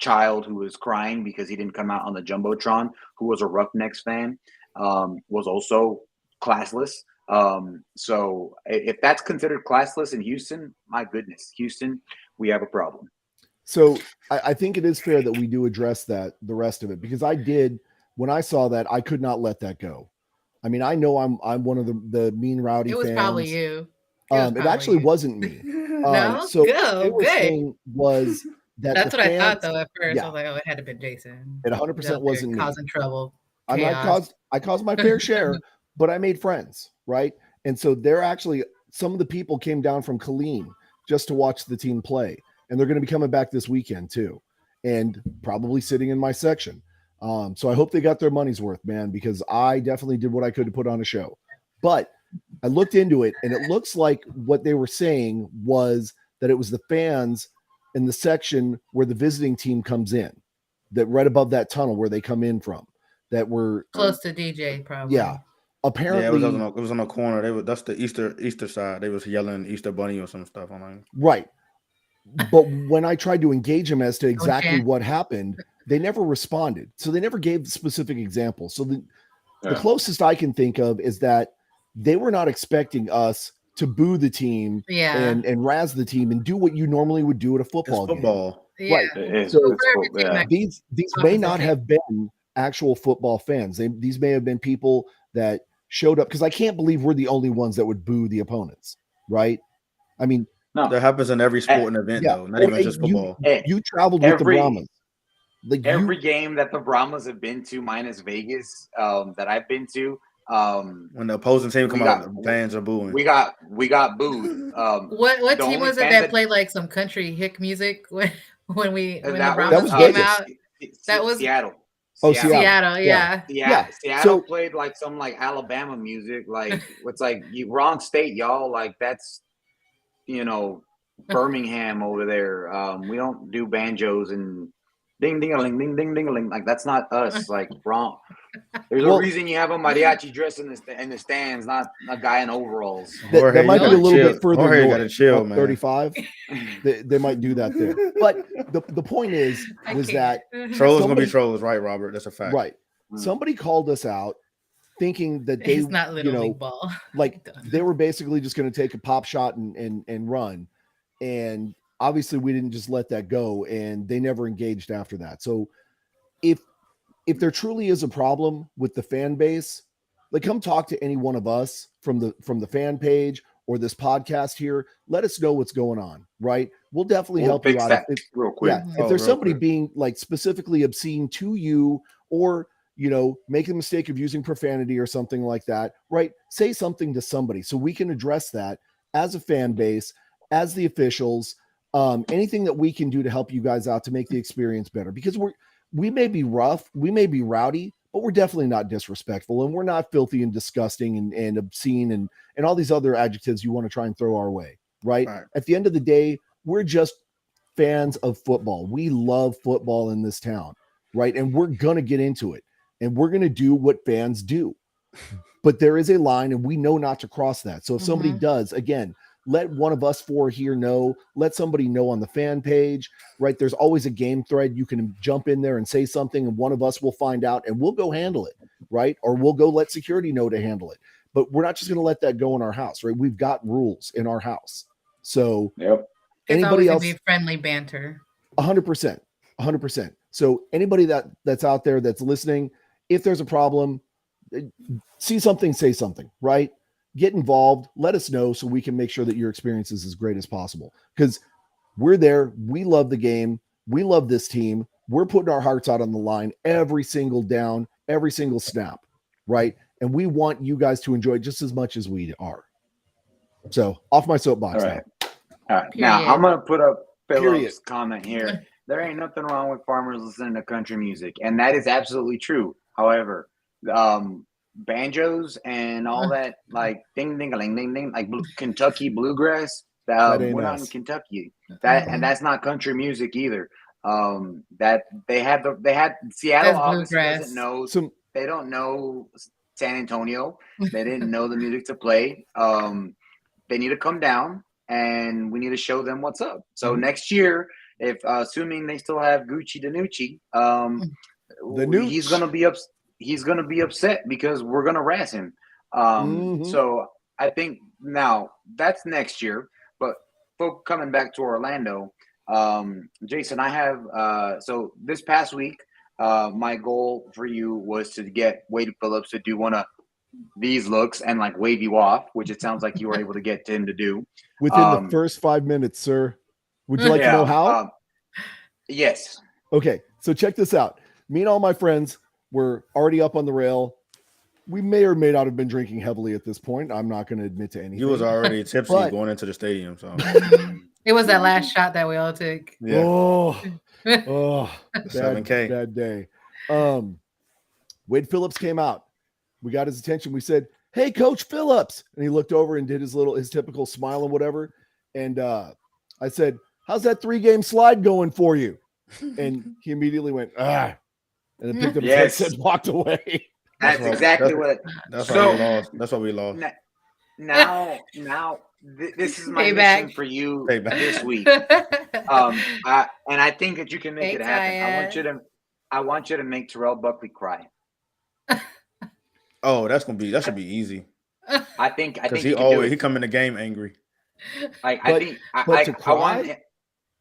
child who was crying because he didn't come out on the Jumbotron, who was a Roughnecks fan, was also classless. So if that's considered classless in Houston, my goodness, Houston, we have a problem. So I think it is fair that we do address the rest of it, because when I saw that, I could not let that go. I mean, I know I'm one of the mean rowdy fans. It was probably you. It actually wasn't me. No, so good. Was that that's what fans, I thought though at first. I was like, it had to have been Jason. It 100% wasn't me. Causing trouble. I caused my fair share, but I made friends, right? And so some of the people came down from Killeen just to watch the team play, and they're going to be coming back this weekend too, and probably sitting in my section. So I hope they got their money's worth, man, because I definitely did what I could to put on a show. But I looked into it, and it looks like what they were saying was that it was the fans in the section where the visiting team comes in, that right above that tunnel where they come in from, that were close to DJ, probably. Yeah, apparently it was on the corner. That's the Easter side. They was yelling Easter Bunny or some stuff online. Right. But when I tried to engage them as to exactly what happened, they never responded. So they never gave specific examples. So the closest I can think of is that they were not expecting us to boo the team and razz the team and do what you normally would do at a football game. Yeah. Right. So these may not have been actual football fans. These may have been people that showed up, because I can't believe we're the only ones that would boo the opponents, right? I mean, no, that happens in every sporting event, though. Not even just football. You traveled with the Brahmas. Like every game that the Brahmas have been to, minus Vegas, that I've been to, when the opposing team come out, the fans are booing. We got booed. What team was it that played like some country hick music when the Brahmas came out? That was Seattle. Seattle, yeah. Seattle played like some like Alabama music, like it's like wrong state, y'all. Like that's Birmingham over there. We don't do banjos and ding ding a ling ding ding ding a ling. Like that's not us. Like wrong. There's a reason you have a mariachi dress in the stands, not a guy in overalls. That might be a little bit further north. Gotta chill, man. 35. They might do that there. But the point is that trolls gonna be trolls, right, Robert? That's a fact. Right. Somebody called us out thinking that they, not Little League ball. Like they were basically just going to take a pop shot and run. And obviously we didn't just let that go, and they never engaged after that. So if there truly is a problem with the fan base, like come talk to any one of us from the fan page or this podcast here. Let us know what's going on, right? We'll definitely help you out. Real quick. Yeah, if there's somebody being like specifically obscene to you, or make the mistake of using profanity or something like that, right? Say something to somebody so we can address that as a fan base, as the officials, anything that we can do to help you guys out to make the experience better, because we may be rough, we may be rowdy, but we're definitely not disrespectful, and we're not filthy and disgusting and obscene and all these other adjectives you want to try and throw our way, right? At the end of the day, we're just fans of football. We love football in this town, right? And we're going to get into it, and we're going to do what fans do. But there is a line, and we know not to cross that. So if somebody does, again, let one of us four here know. Let somebody know on the fan page, right? There's always a game thread. You can jump in there and say something, and one of us will find out, and we'll go handle it, right? Or we'll go let security know to handle it. But we're not just going to let that go in our house, right? We've got rules in our house. So anybody else, be friendly banter. 100%. So anybody that's out there that's listening, if there's a problem, see something, say something, right? Get involved, let us know so we can make sure that your experience is as great as possible, because we're there. We love the game. We love this team. We're putting our hearts out on the line every single down, every single snap, right? And we want you guys to enjoy it just as much as we are. So off my soapbox. All right. Now I'm going to put up Philip's comment here. There ain't nothing wrong with farmers listening to country music, and that is absolutely true. However, banjos and all that, like ding ding a ling ding ding, like Kentucky bluegrass. We're not in Kentucky. And that's not country music either. That they had Seattle obviously doesn't know. They don't know San Antonio. They didn't know the music to play. They need to come down, and we need to show them what's up. So next year, if assuming they still have Gucci Danucci, he's gonna be upset because we're gonna razz him. So I think now that's next year. But coming back to Orlando, Jason, I have so this past week, my goal for you was to get Wade Phillips to do one of these looks and like wave you off, which it sounds like you were able to get him to do within the first 5 minutes, sir. Would you like to know how? Yes. Okay, so check this out. Me and all my friends were already up on the rail. We may or may not have been drinking heavily at this point. I'm not going to admit to anything. You was already tipsy going into the stadium. So it was that last shot that we all took. Yeah. Oh, 7K. Bad day. Wade Phillips came out. We got his attention. We said, "Hey, Coach Phillips," and he looked over and did his typical smile and whatever. And I said, "How's that 3-game slide going for you?" And he immediately went, "Ah," and then picked up his headset and walked away. That's exactly what. That's why we lost. That's why we lost. Now, this is my mission for you this week. I think that you can make it happen. I want you to make Terrell Buckley cry. Oh, that should be easy. I think he come in the game angry. I want.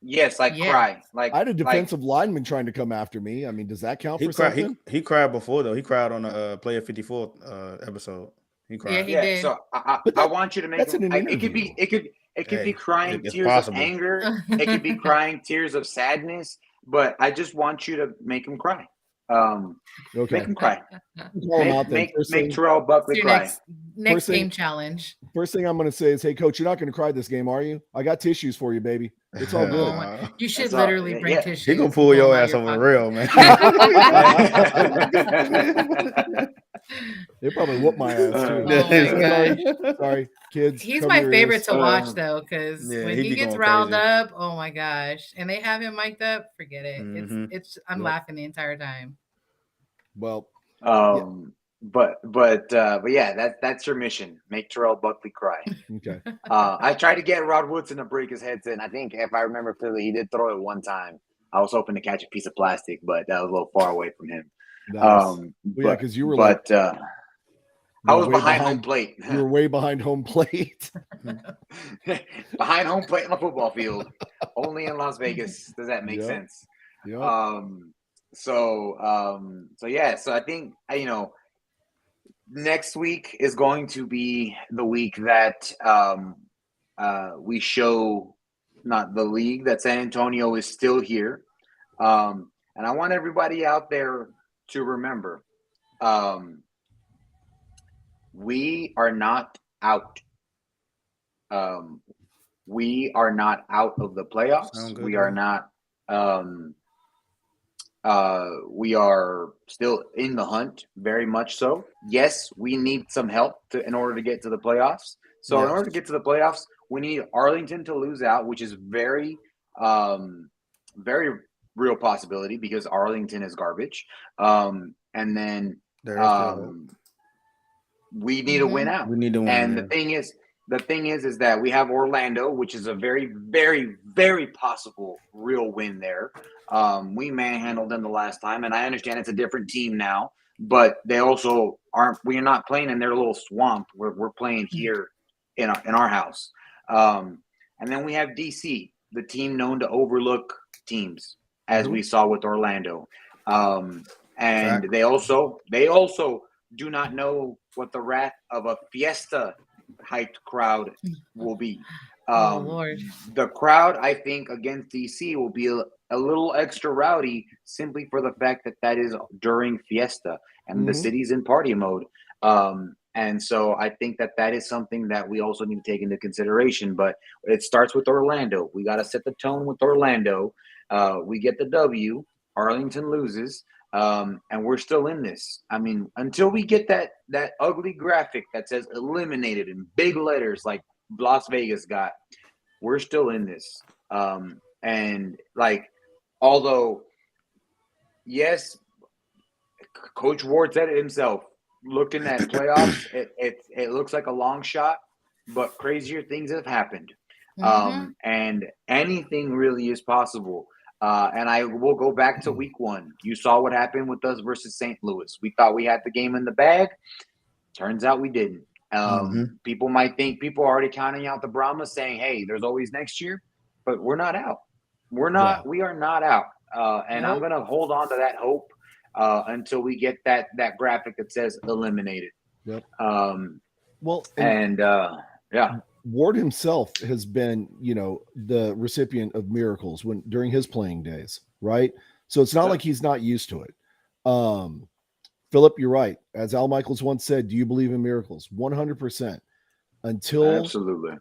Yes, cry. Like I had a defensive lineman trying to come after me. I mean, does that count for something? He cried before though. He cried on the Player 54 episode. He cried. Yeah, he did. So I want you to make it could be crying tears of anger. It could be crying tears of sadness. But I just want you to make him cry. Okay. Make him cry. Make Terrell Buckley cry. Next game challenge. First thing I'm going to say is, hey, Coach, you're not going to cry this game, are you? I got tissues for you, baby. It's all good. You should literally bring tissues. He gonna pull your ass over the rail, man. They probably whoop my ass too. Oh my sorry, kids. He's my favorite to watch though, because when he gets riled up, oh my gosh, and they have him mic'd up, forget it. Mm-hmm. I'm laughing the entire time. Well, but yeah, that's your mission. Make Terrell Buckley cry. Okay. I tried to get Rod Woodson to break his headset, and I think if I remember clearly, he did throw it one time. I was hoping to catch a piece of plastic, but that was a little far away from him. Because you were I was behind home plate. You were way behind home plate. Behind home plate on the football field. Only in Las Vegas. Does that make sense? Yeah. So I think next week is going to be the week that we show not the league that San Antonio is still here. And I want everybody out there to remember, we are not out. We are not out of the playoffs. We are not. We are still in the hunt, very much so. Yes, we need some help in order to get to the playoffs. So in order to get to the playoffs, we need Arlington to lose out, which is very, very real possibility because Arlington is garbage. And then we need to win out. We need to win. And the thing is that we have Orlando, which is a very, very, very possible real win there. We manhandled them the last time, and I understand it's a different team now, but they also aren't. We are not playing in their little swamp. We're playing here in our house. And then we have DC, the team known to overlook teams, as we saw with Orlando. And they also do not know what the wrath of a Fiesta hyped crowd will be. Lord. The crowd, I think, against DC will be a little extra rowdy simply for the fact that is during Fiesta and the city's in party mode. And so I think that is something that we also need to take into consideration. But it starts with Orlando. We got to set the tone with Orlando. We get the W. Arlington loses. And we're still in this. I mean, until we get that ugly graphic that says eliminated in big letters like Las Vegas got, we're still in this. And although, yes, Coach Ward said it himself, looking at playoffs, it looks like a long shot, but crazier things have happened. And anything really is possible. And I will go back to week 1. You saw what happened with us versus St. Louis. We thought we had the game in the bag. Turns out we didn't. People might think people are already counting out the Brahmas, saying, hey, there's always next year. But we're not out. We are not out. And I'm going to hold on to that hope until we get that graphic that says eliminated. Yep. Ward himself has been, the recipient of miracles during his playing days, right? So it's not like he's not used to it. Philip, you're right. As Al Michaels once said, do you believe in miracles? 100%. Until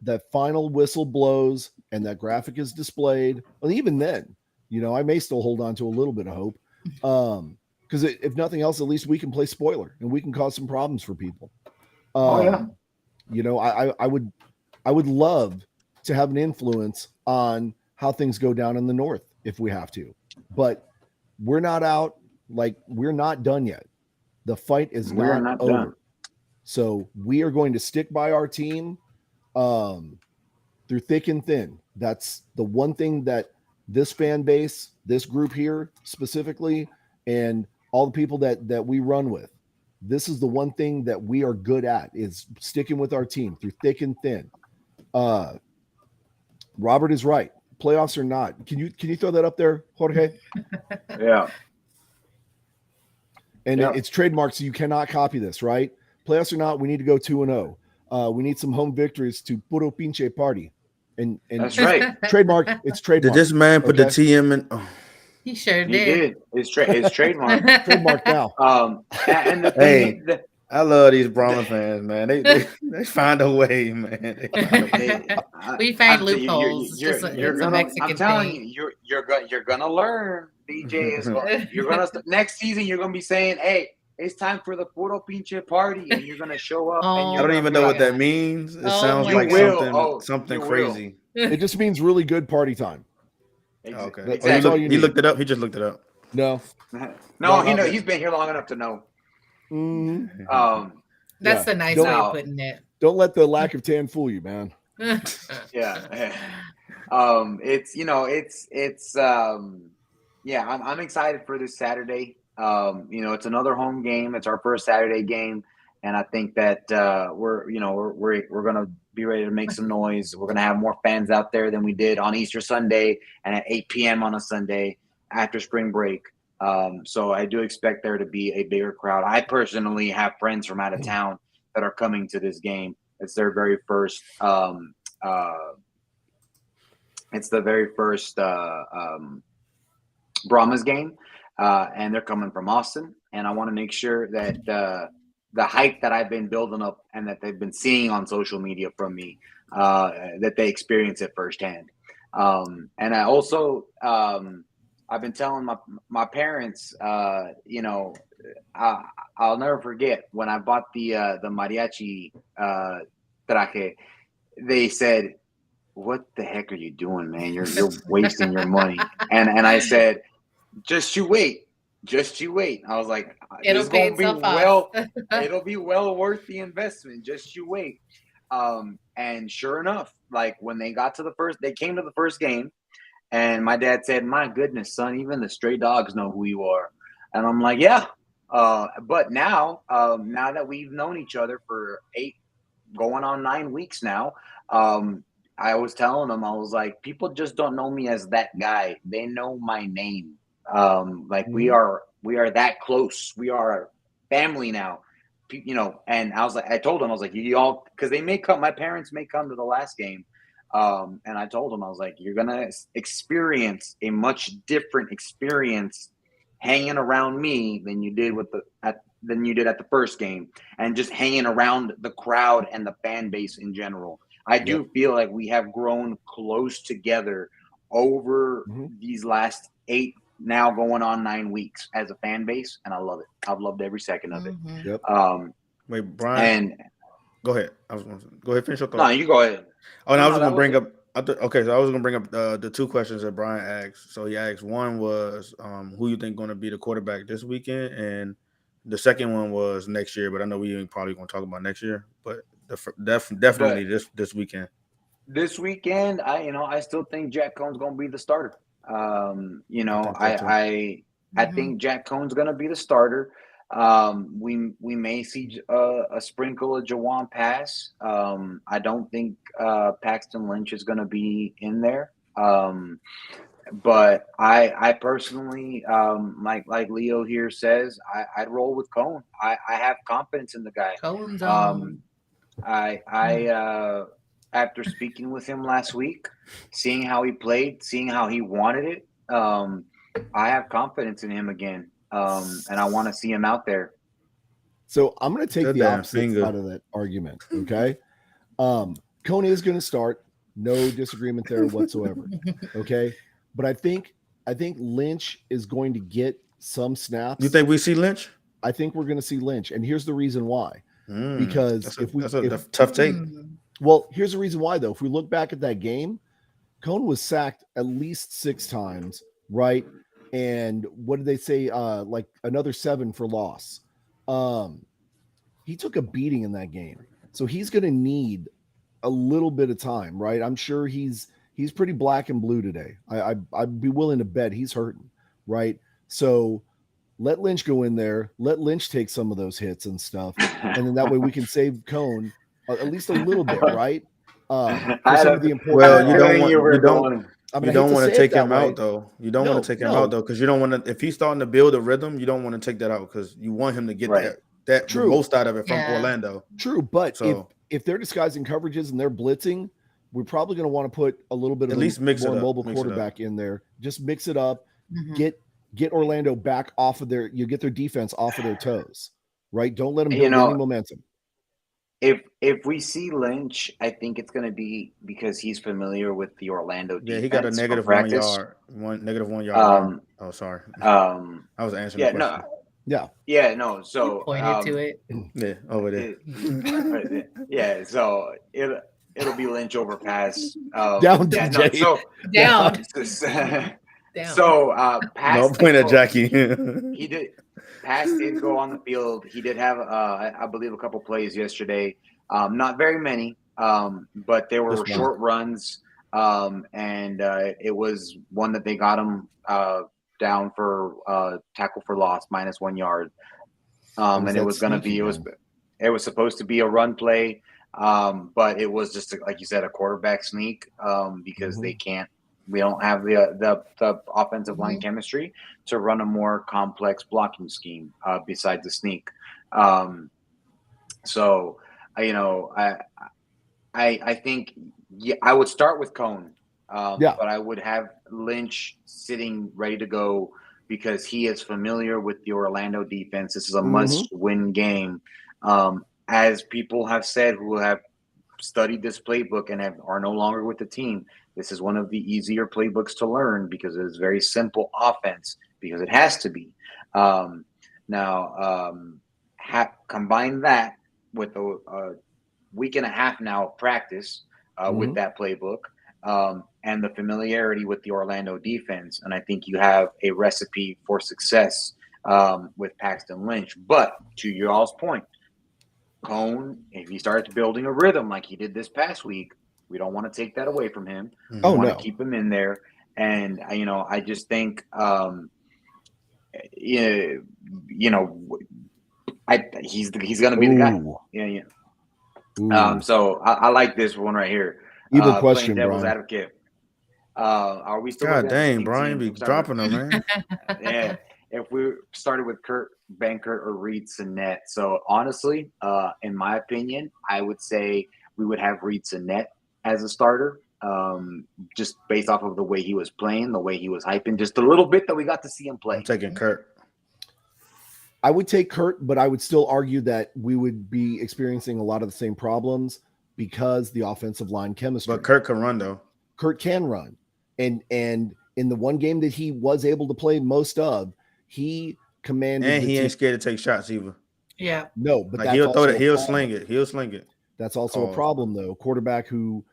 that final whistle blows and that graphic is displayed. And even then, I may still hold on to a little bit of hope. Because if nothing else, at least we can play spoiler and we can cause some problems for people. You know, I would love to have an influence on how things go down in the North if we have to, but we're not out. Like, we're not done yet. The fight is not over. Done. So we are going to stick by our team through thick and thin. That's the one thing that this fan base, this group here specifically, and all the people that we run with, this is the one thing that we are good at, is sticking with our team through thick and thin. Robert is right. Playoffs or not. Can you throw that up there, Jorge? Yeah. And it's trademarked, so you cannot copy this, right? Playoffs or not, we need to go 2-0. We need some home victories to puro pinche party. And that's right. Trademark. It's trademark. Did this man put the TM in? Oh. He sure did. It's trademark. Trademark now. And the thing, I love these Brahma fans, man. They find a way, man. We find loopholes. I'm telling you, you're gonna learn. DJ is you're gonna next season. You're gonna be saying, "Hey, it's time for the puro pinche party," and you're gonna show up. I don't even know what that means. It sounds like something crazy. It just means really good party time. Okay. Exactly. He looked it up. He just looked it up. No, he's been here long enough to know. Mm-hmm. That's the nice way of putting it. Don't let the lack of tan fool you, man. Yeah. I'm excited for this Saturday. It's another home game. It's our first Saturday game, and I think that we're gonna be ready to make some noise. We're gonna have more fans out there than we did on Easter Sunday and at 8 p.m. on a Sunday after spring break. So I do expect there to be a bigger crowd. I personally have friends from out of town that are coming to this game. It's their very first. It's the very first Brahmas game, and they're coming from Austin. And I want to make sure that the hype that I've been building up and that they've been seeing on social media from me, that they experience it firsthand. And I also. I've been telling my parents, I'll never forget when I bought the mariachi traje. They said, "What the heck are you doing, man? You're wasting your money." And I said, "Just you wait. I was like, it'll be it'll be well worth the investment. Just you wait." And sure enough, like when they came to the first game. And my dad said, "My goodness, son, even the stray dogs know who you are." And I'm like, "Yeah." But now that we've known each other for 8, going on 9 weeks now, I was telling them, I was like, people just don't know me as that guy. They know my name. We are that close. We are family now. And I told them, I was like, you all, because my parents may come to the last game. And I told him, I was like, you're going to experience a much different experience hanging around me than you did at the first game, and just hanging around the crowd and the fan base in general. I do feel like we have grown close together over these last 8, now going on 9 weeks as a fan base. And I love it. I've loved every second of it. Wait, Brian, go ahead. Go ahead, finish your thought. No, you go ahead. Oh, and I was going to bring up. Okay, so I was going to bring up the 2 questions that Brian asked. So he asked, one was who you think going to be the quarterback this weekend, and the second one was next year. But I know we ain't probably going to talk about next year, but definitely this weekend. This weekend, I still think Jack Cohn's going to be the starter. I think Jack Cohn's going to be the starter. We may see a sprinkle of Jawan Pass. I don't think Paxton Lynch is going to be in there. But I personally, like Leo here says, I'd roll with Cohn. I have confidence in the guy. Cohn's after speaking with him last week, seeing how he played, seeing how he wanted it, I have confidence in him again. And I want to see him out there. So I'm going to take the opposite side of that argument. Okay. Cohn is going to start. No disagreement there whatsoever. Okay. But I think Lynch is going to get some snaps. You think we see Lynch? I think we're going to see Lynch. And here's the reason why. because that's a tough take. Well, here's the reason why though. If we look back at that game, Cone was sacked at least 6 times, right? And what did they say? Like another 7 for loss. He took a beating in that game, so he's going to need a little bit of time, right? I'm sure he's pretty black and blue today. I'd be willing to bet he's hurting, right? So let Lynch go in there, let Lynch take some of those hits and stuff, and then that way we can save Cone at least a little bit, right? For some of the important. Well, you don't want to take him out though. You don't want to take him out though, because you don't want to. If he's starting to build a rhythm, you don't want to take that out because you want him to get that the most out of it from Orlando. True, but if they're disguising coverages and they're blitzing, we're probably going to want to put a little bit of at least mix more it up, mobile quarterback in there. Just mix it up. Get Orlando back off of get their defense off of their toes, right? Don't let them build any momentum. If we see Lynch, I think it's going to be because he's familiar with the Orlando defense. Yeah, he got a negative 1 yard. Negative 1 yard. Oh, sorry. I was answering the question. No. So you pointed to it. Yeah, over there. Yeah, so it'll be Lynch over pass. Down, DJ. Down. So pass. No point at Jackie. He did. Pass did go on the field. He did have, I believe, a couple plays yesterday. Not very many, but there were short runs, and it was one that they got him down for tackle for loss, -1 yard. And it was going to be it was supposed to be a run play, but it was just like you said, a quarterback sneak because they can't. We don't have the offensive line chemistry to run a more complex blocking scheme besides the sneak. So, I think I would start with Cone, but I would have Lynch sitting ready to go because he is familiar with the Orlando defense. This is a must-win game. As people have said who have studied this playbook and are no longer with the team, this is one of the easier playbooks to learn because it is very simple offense, because it has to be. Combine that with a week and a half now of practice with that playbook and the familiarity with the Orlando defense, and I think you have a recipe for success with Paxton Lynch. But to your all's point, Cone, if he starts building a rhythm like he did this past week, we don't want to take that away from him. We want to keep him in there. And, I just think, he's going to be the guy. Yeah. So I like this one right here. Evil question, devil's Brian. advocate. Are we still? God dang, Brian, be dropping them, man. Yeah. If we started with Kurt Benkert or Reed Sinnett. So honestly, in my opinion, I would say we would have Reed Sinnett as a starter, just based off of the way he was playing, the way he was hyping, just a little bit that we got to see him play. I'm taking Kurt. I would take Kurt, but I would still argue that we would be experiencing a lot of the same problems because the offensive line chemistry. But Kurt can run, though. Kurt can run. And in the one game that he was able to play most of, he commanded. And he ain't scared to take shots either. Yeah. No, but like he'll throw it. He'll sling it. He'll sling it. That's also a problem, though. Quarterback who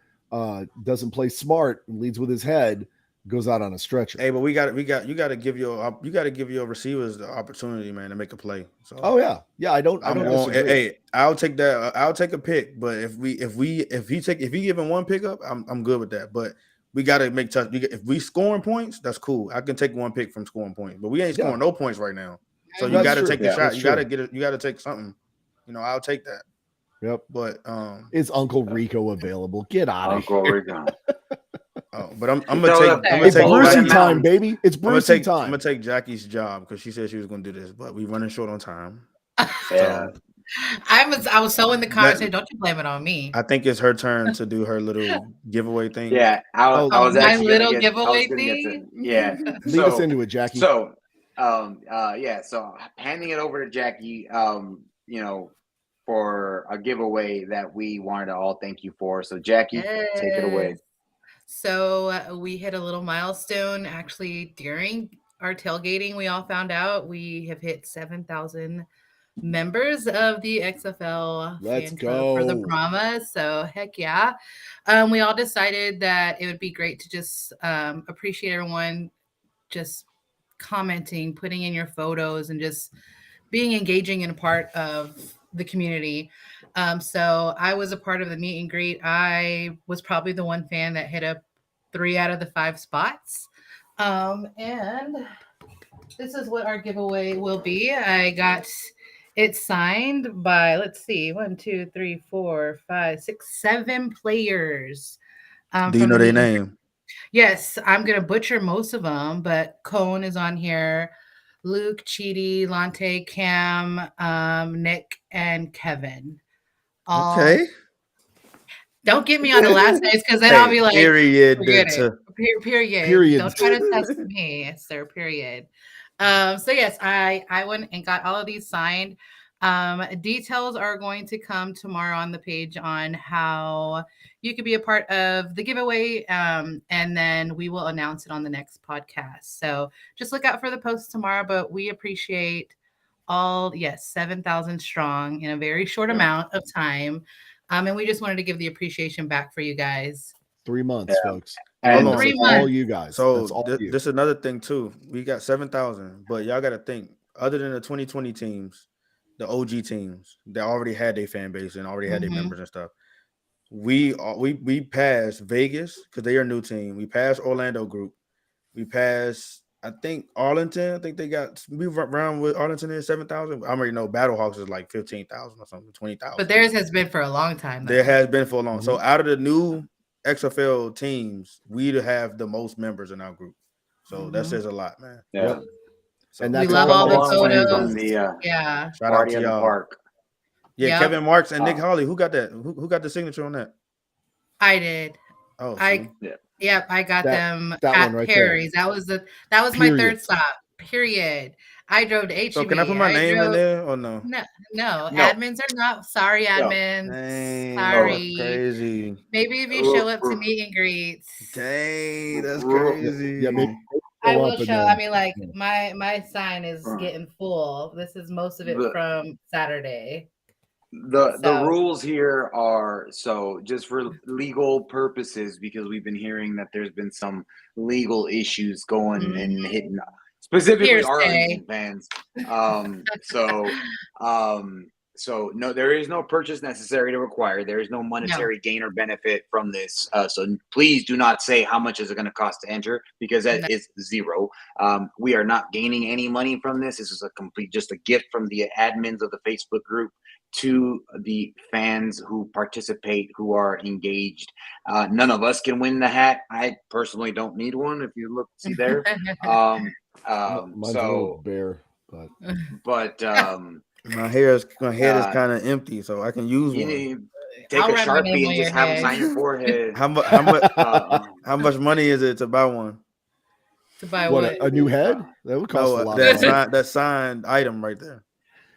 doesn't play smart and leads with his head goes out on a stretcher. Hey, but you got to give your receivers the opportunity, man, to make a play. So I don't disagree. Hey, I'll take that. I'll take a pick, but if he giving one pickup, I'm good with that. But we got to make touch. If we scoring points, that's cool. I can take one pick from scoring points, but we ain't scoring no points right now. So you got to take the shot. You got to get it. You got to take something. I'll take that. Yep. But is Uncle Rico available? Get out of here. Rico. But I'm gonna take. It's Brucey time, baby. It's Brucey time. I'm gonna take Jackie's job because she said she was gonna do this, but we running short on time. Yeah. I was so in the conversation. Don't you blame it on me? I think it's her turn to do her little giveaway thing. Yeah, I was my little giveaway thing. Yeah, lead us into it, Jackie. So, so handing it over to Jackie, for a giveaway that we wanted to all thank you for. So, Jackie, take it away. So we hit a little milestone actually during our tailgating. We all found out we have hit 7,000 members of the XFL Let's fan club for the go. Brahmas. So heck yeah. We all decided that it would be great to just appreciate everyone just commenting, putting in your photos, and just being engaging and a part of the community. So I was a part of the meet and greet. I was probably the one fan that hit up 3 out of the 5 spots. And this is what our giveaway will be. I got it signed by, let's see, 1, 2, 3, 4, 5, 6, 7 players. Do you know their name? Yes, I'm gonna butcher most of them, but Cone is on here. Luke, Chidi, Lante, Cam, Nick, and Kevin. Okay. Don't get me on the last names because then I'll be like, period. forget it. Period. Period. Don't try to test me, sir. Period. So yes, I went and got all of these signed. Details are going to come tomorrow on the page on how you could be a part of the giveaway. And then we will announce it on the next podcast. So just look out for the post tomorrow, but we appreciate all, 7,000 strong in a very short amount of time. And we just wanted to give the appreciation back for you guys. 3 months, folks. And 3 That's months. all you guys. So that's all you. this is another thing too. We got 7,000, but y'all got to think. Other than the 2020 teams, the OG teams that already had their fan base and already had their members and stuff, we passed Vegas because they are a new team. We passed Orlando Group. We passed, I think, Arlington. I think they got, we around with Arlington is 7,000. I already know Battlehawks is like 15,000 or something, 20,000. But theirs has been for a long time. There has been for a long. So out of the new XFL teams, we have the most members in our group. So that says a lot, man. Yeah. Yep. So And we that's love all the From photos. the Yeah. shout out party to in the y'all. park. Yeah, Yep. Kevin Marks and Nick Hawley. Who got that? Who got the signature on that? I did. Oh, Yep, I got them that at one right Perry's. That was my Period. third stop. Period. I drove to HEB. So can I put my name in there or no? No. Admins are not. Sorry, admins. Dang, Sorry. crazy. Maybe if you show up to meet and greets. Dang, that's crazy. Yeah, maybe I will show. I mean, like my sign is getting full. This is most of it from Saturday. The rules here are, so just for legal purposes, because we've been hearing that there's been some legal issues going and hitting specifically Arlington fans. So no, there is no purchase necessary to require. There is no monetary gain or benefit from this. So please do not say how much is it going to cost to enter, because that is zero. We are not gaining any money from this. This is just a gift from the admins of the Facebook group to the fans who participate, who are engaged. None of us can win the hat. I personally don't need one. If you see there. mine's a little bare, but my head is kind of empty, so I can use one. Take a Sharpie and just have them sign your forehead. How much money is it to buy one? To buy what? A new head? That would cost a lot. That signed item right there.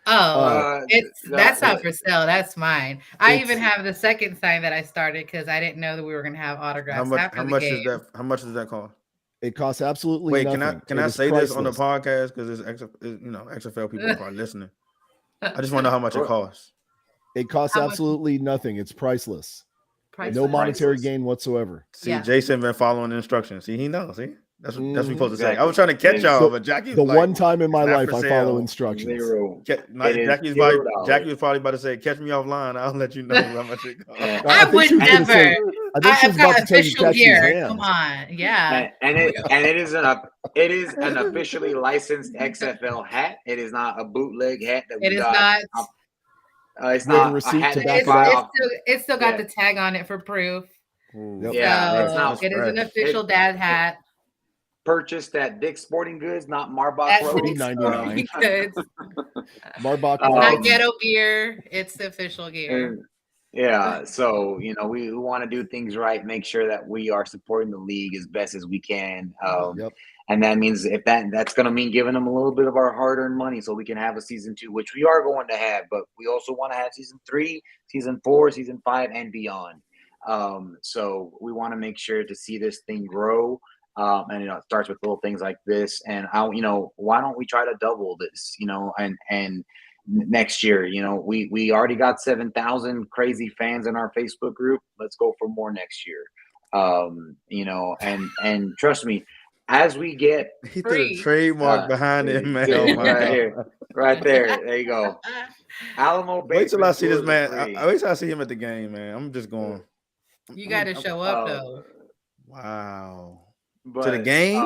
That's not for sale. That's mine. I even have the second sign that I started because I didn't know that we were going to have autographs. How much is that? How much does that cost? It costs absolutely nothing. Can I say this on the podcast because XFL people are probably listening? I just want to know how much it costs. It costs absolutely nothing. It's priceless. No monetary gain whatsoever. See, Jason been following the instructions. See, he knows. See. That's what we're supposed to say. I was trying to catch y'all, but Jackie's the one time in my life I follow instructions. Jackie was probably about to say, "Catch me offline. I'll let you know how much it costs." I would never. I've got official gear. Come on, yeah. And it is an officially licensed XFL hat. It is not a bootleg hat that we got. It's not a receipt to back it off. It's still got the tag on it for proof. Yeah, it is an official dad hat. Purchased at Dick's Sporting Goods, not Marbach Road. $3.99. Marbach Road. Not ghetto gear. It's the official gear. So we want to do things right, make sure that we are supporting the league as best as we can. And that means if that's going to mean giving them a little bit of our hard-earned money so we can have a season 2, which we are going to have, but we also want to have season 3, season 4, season 5, and beyond. So we want to make sure to see this thing grow. And it starts with little things like this, and why don't we try to double this, and next year. You know, we already got 7,000 crazy fans in our Facebook group. Let's go for more next year. You know, and trust me, as we get he threw the trademark behind it, man. Oh my God. Here, right there. There you go. Alamo Bay. Wait till I see this man. I wait till I see him at the game, man. I'm just going. You got to show up though. Wow. But, to the game,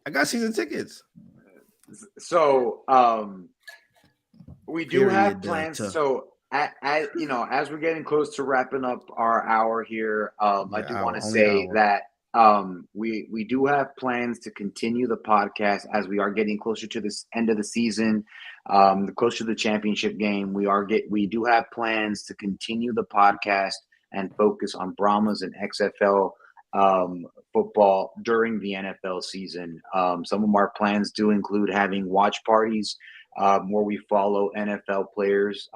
I got season tickets. So we do have plans. So you know, as we're getting close to wrapping up our hour here, I do want to say that we do have plans to continue the podcast as we are getting closer to this end of the season, closer to the championship game. We do have plans to continue the podcast and focus on Brahmas and XFL football during the NFL season. Some of our plans do include having watch parties where we follow NFL players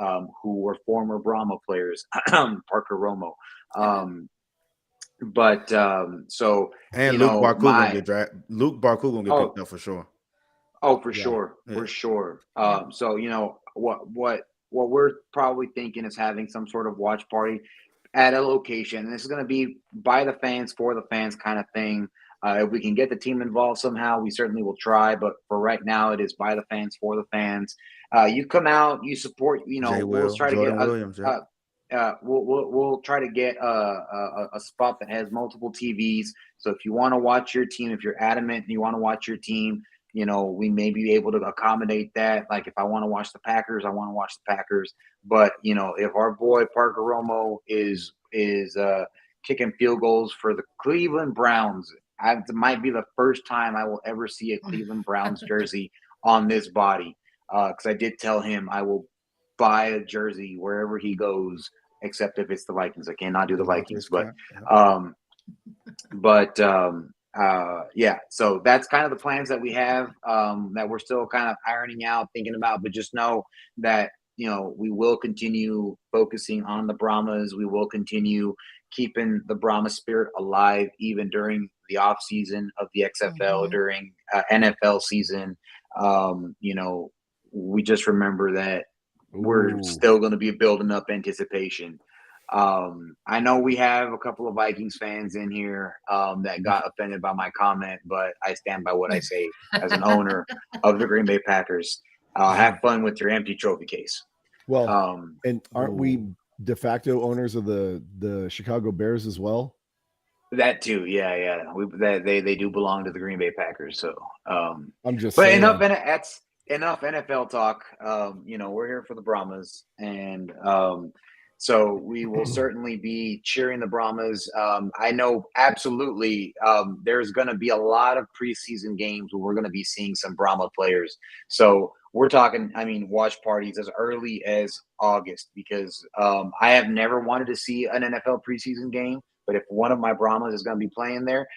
who were former Brahma players, Parker Romo. But so and you Luke know, Barkoo gonna get drafted. Luke Barkoo gonna get picked up for sure. Oh, for sure, for sure. So you know what we're probably thinking is having some sort of watch party at a location, and this is going to be by the fans for the fans kind of thing. If we can get the team involved somehow, we certainly will try. But for right now, it is by the fans for the fans. You come out, you support. You know, we'll try to get we'll try to get a spot that has multiple TVs. So if you want to watch your team, if you're adamant and you want to watch your team, you know, we may be able to accommodate that. Like if I want to watch the Packers, I want to watch the Packers. But you know, if our boy Parker Romo is kicking field goals for the Cleveland Browns, it might be the first time I will ever see a Cleveland Browns jersey on this body. Because I did tell him I will buy a jersey wherever he goes, except if it's the Vikings. I cannot do the Vikings, yeah, so that's kind of the plans that we have that we're still kind of ironing out, thinking about, but just know that, you know, we will continue focusing on the Brahmas. We will continue keeping the Brahma spirit alive, even during the off season of the XFL, during NFL season. You know, we just remember that we're still going to be building up anticipation. I know we have a couple of Vikings fans in here that got offended by my comment, but I stand by what I say as an owner of the Green Bay Packers. Have fun with your empty trophy case. Well, and aren't we de facto owners of the Chicago Bears as well? That too, yeah. They do belong to the Green Bay Packers. So I'm just. But saying. enough NFL talk. You know, we're here for the Brahmas, and so we will certainly be cheering the Brahmas. I know absolutely there's going to be a lot of preseason games where we're going to be seeing some Brahma players. So we're talking, I mean, watch parties as early as August, because I have never wanted to see an NFL preseason game. But if one of my Brahmas is going to be playing there,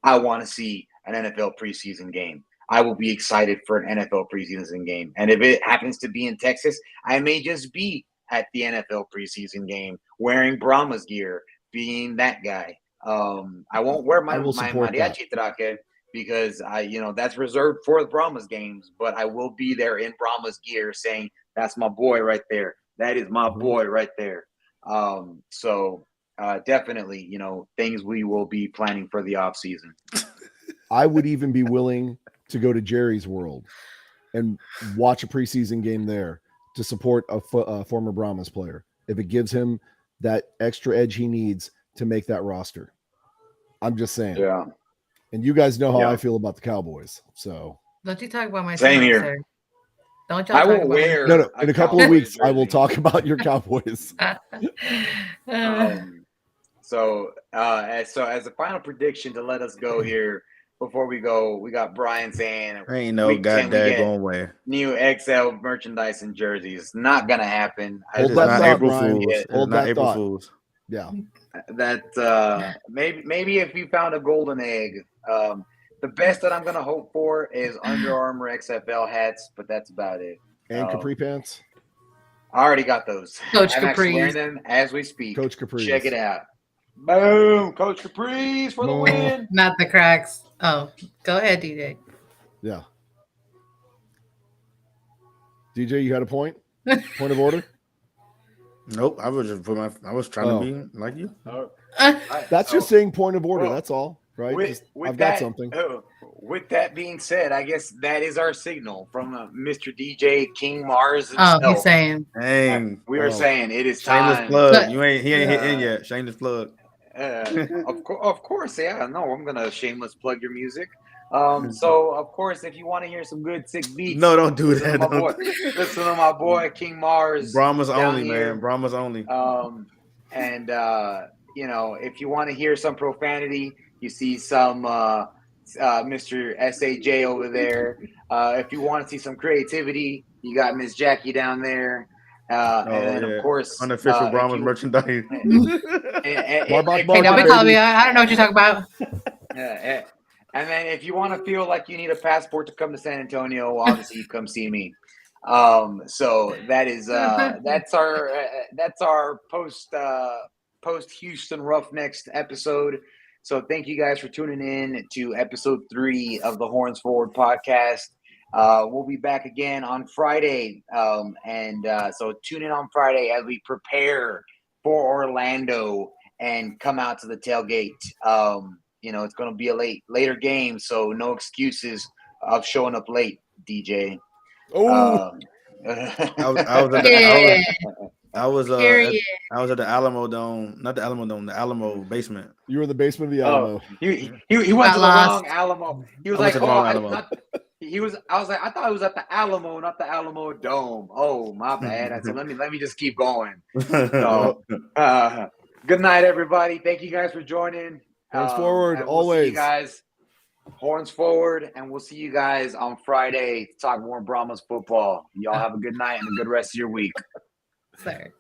I want to see an NFL preseason game. I will be excited for an NFL preseason game. And if it happens to be in Texas, I may just be at the NFL preseason game wearing Brahmas gear, being that guy. I won't wear my mariachi traje because that's reserved for the Brahmas games, but I will be there in Brahmas gear saying, that's my boy right there. That is my boy right there. So definitely, things we will be planning for the off season. I would even be willing to go to Jerry's World and watch a preseason game there to support a former Brahmas player if it gives him that extra edge he needs to make that roster. I'm just saying. Yeah. And you guys know how I feel about the Cowboys. So don't you talk about my same team, here. Sir. Don't y'all I talk will about wear no. In a couple of weeks, I will talk about your Cowboys. So as a final prediction to let us go here before we go, we got Brian saying ain't no goddamn going way. New XL merchandise and jerseys. Not gonna happen. Hold that thought, Brian. Hold that April thought. Fools. Yeah. That maybe if you found a golden egg. The best that I'm gonna hope for is Under Armour XFL hats, but that's about it. And capri pants. I already got those. Coach I'm actually Capri's. wearing them as we speak. Coach Capri's. Check it out. Boom! Coach Capri's for the win. Not the cracks. Oh, go ahead, DJ. Yeah. DJ, you had a point? Point of order. Nope, I was just I was trying to be like you. That's just saying point of order. That's all, right? I've got something. With that being said, I guess that is our signal from Mr. DJ King Mars himself. Oh, he's saying. Dang. We are saying it is shameless time. Plug. He ain't hit in yet. Shameless plug. Of course, yeah. No, I'm gonna shameless plug your music. So of course, if you want to hear some good sick beats, no, don't do that. Listen to my boy King Mars. Brahmas only, man. Brahmas only. And you know, if you want to hear some profanity, you see some Mr. SAJ over there. If you want to see some creativity, you got Miss Jackie down there. And then of course, unofficial Brahmas merchandise. Hey, don't be calling me. I don't know what you're talking about. And then if you want to feel like you need a passport to come to San Antonio, obviously you come see me. So that is that's our post Houston Roughnecks episode. So thank you guys for tuning in to episode 3 of the Horns Forward podcast. We'll be back again on Friday. So tune in on Friday as we prepare for Orlando and come out to the tailgate. You know, it's going to be a later game, so no excuses of showing up late, DJ. Oh, I was at the Alamo Dome, not the Alamo Dome, the Alamo basement. You were in the basement of the Alamo. He went to the wrong Alamo. He was like, I was like, I thought it was at the Alamo, not the Alamo Dome. Oh, my bad. I said, let me just keep going. So, good night, everybody. Thank you guys for joining. Horns forward, always. See you guys. Horns forward, and we'll see you guys on Friday to talk more Brahmas football. Y'all have a good night and a good rest of your week. Sir.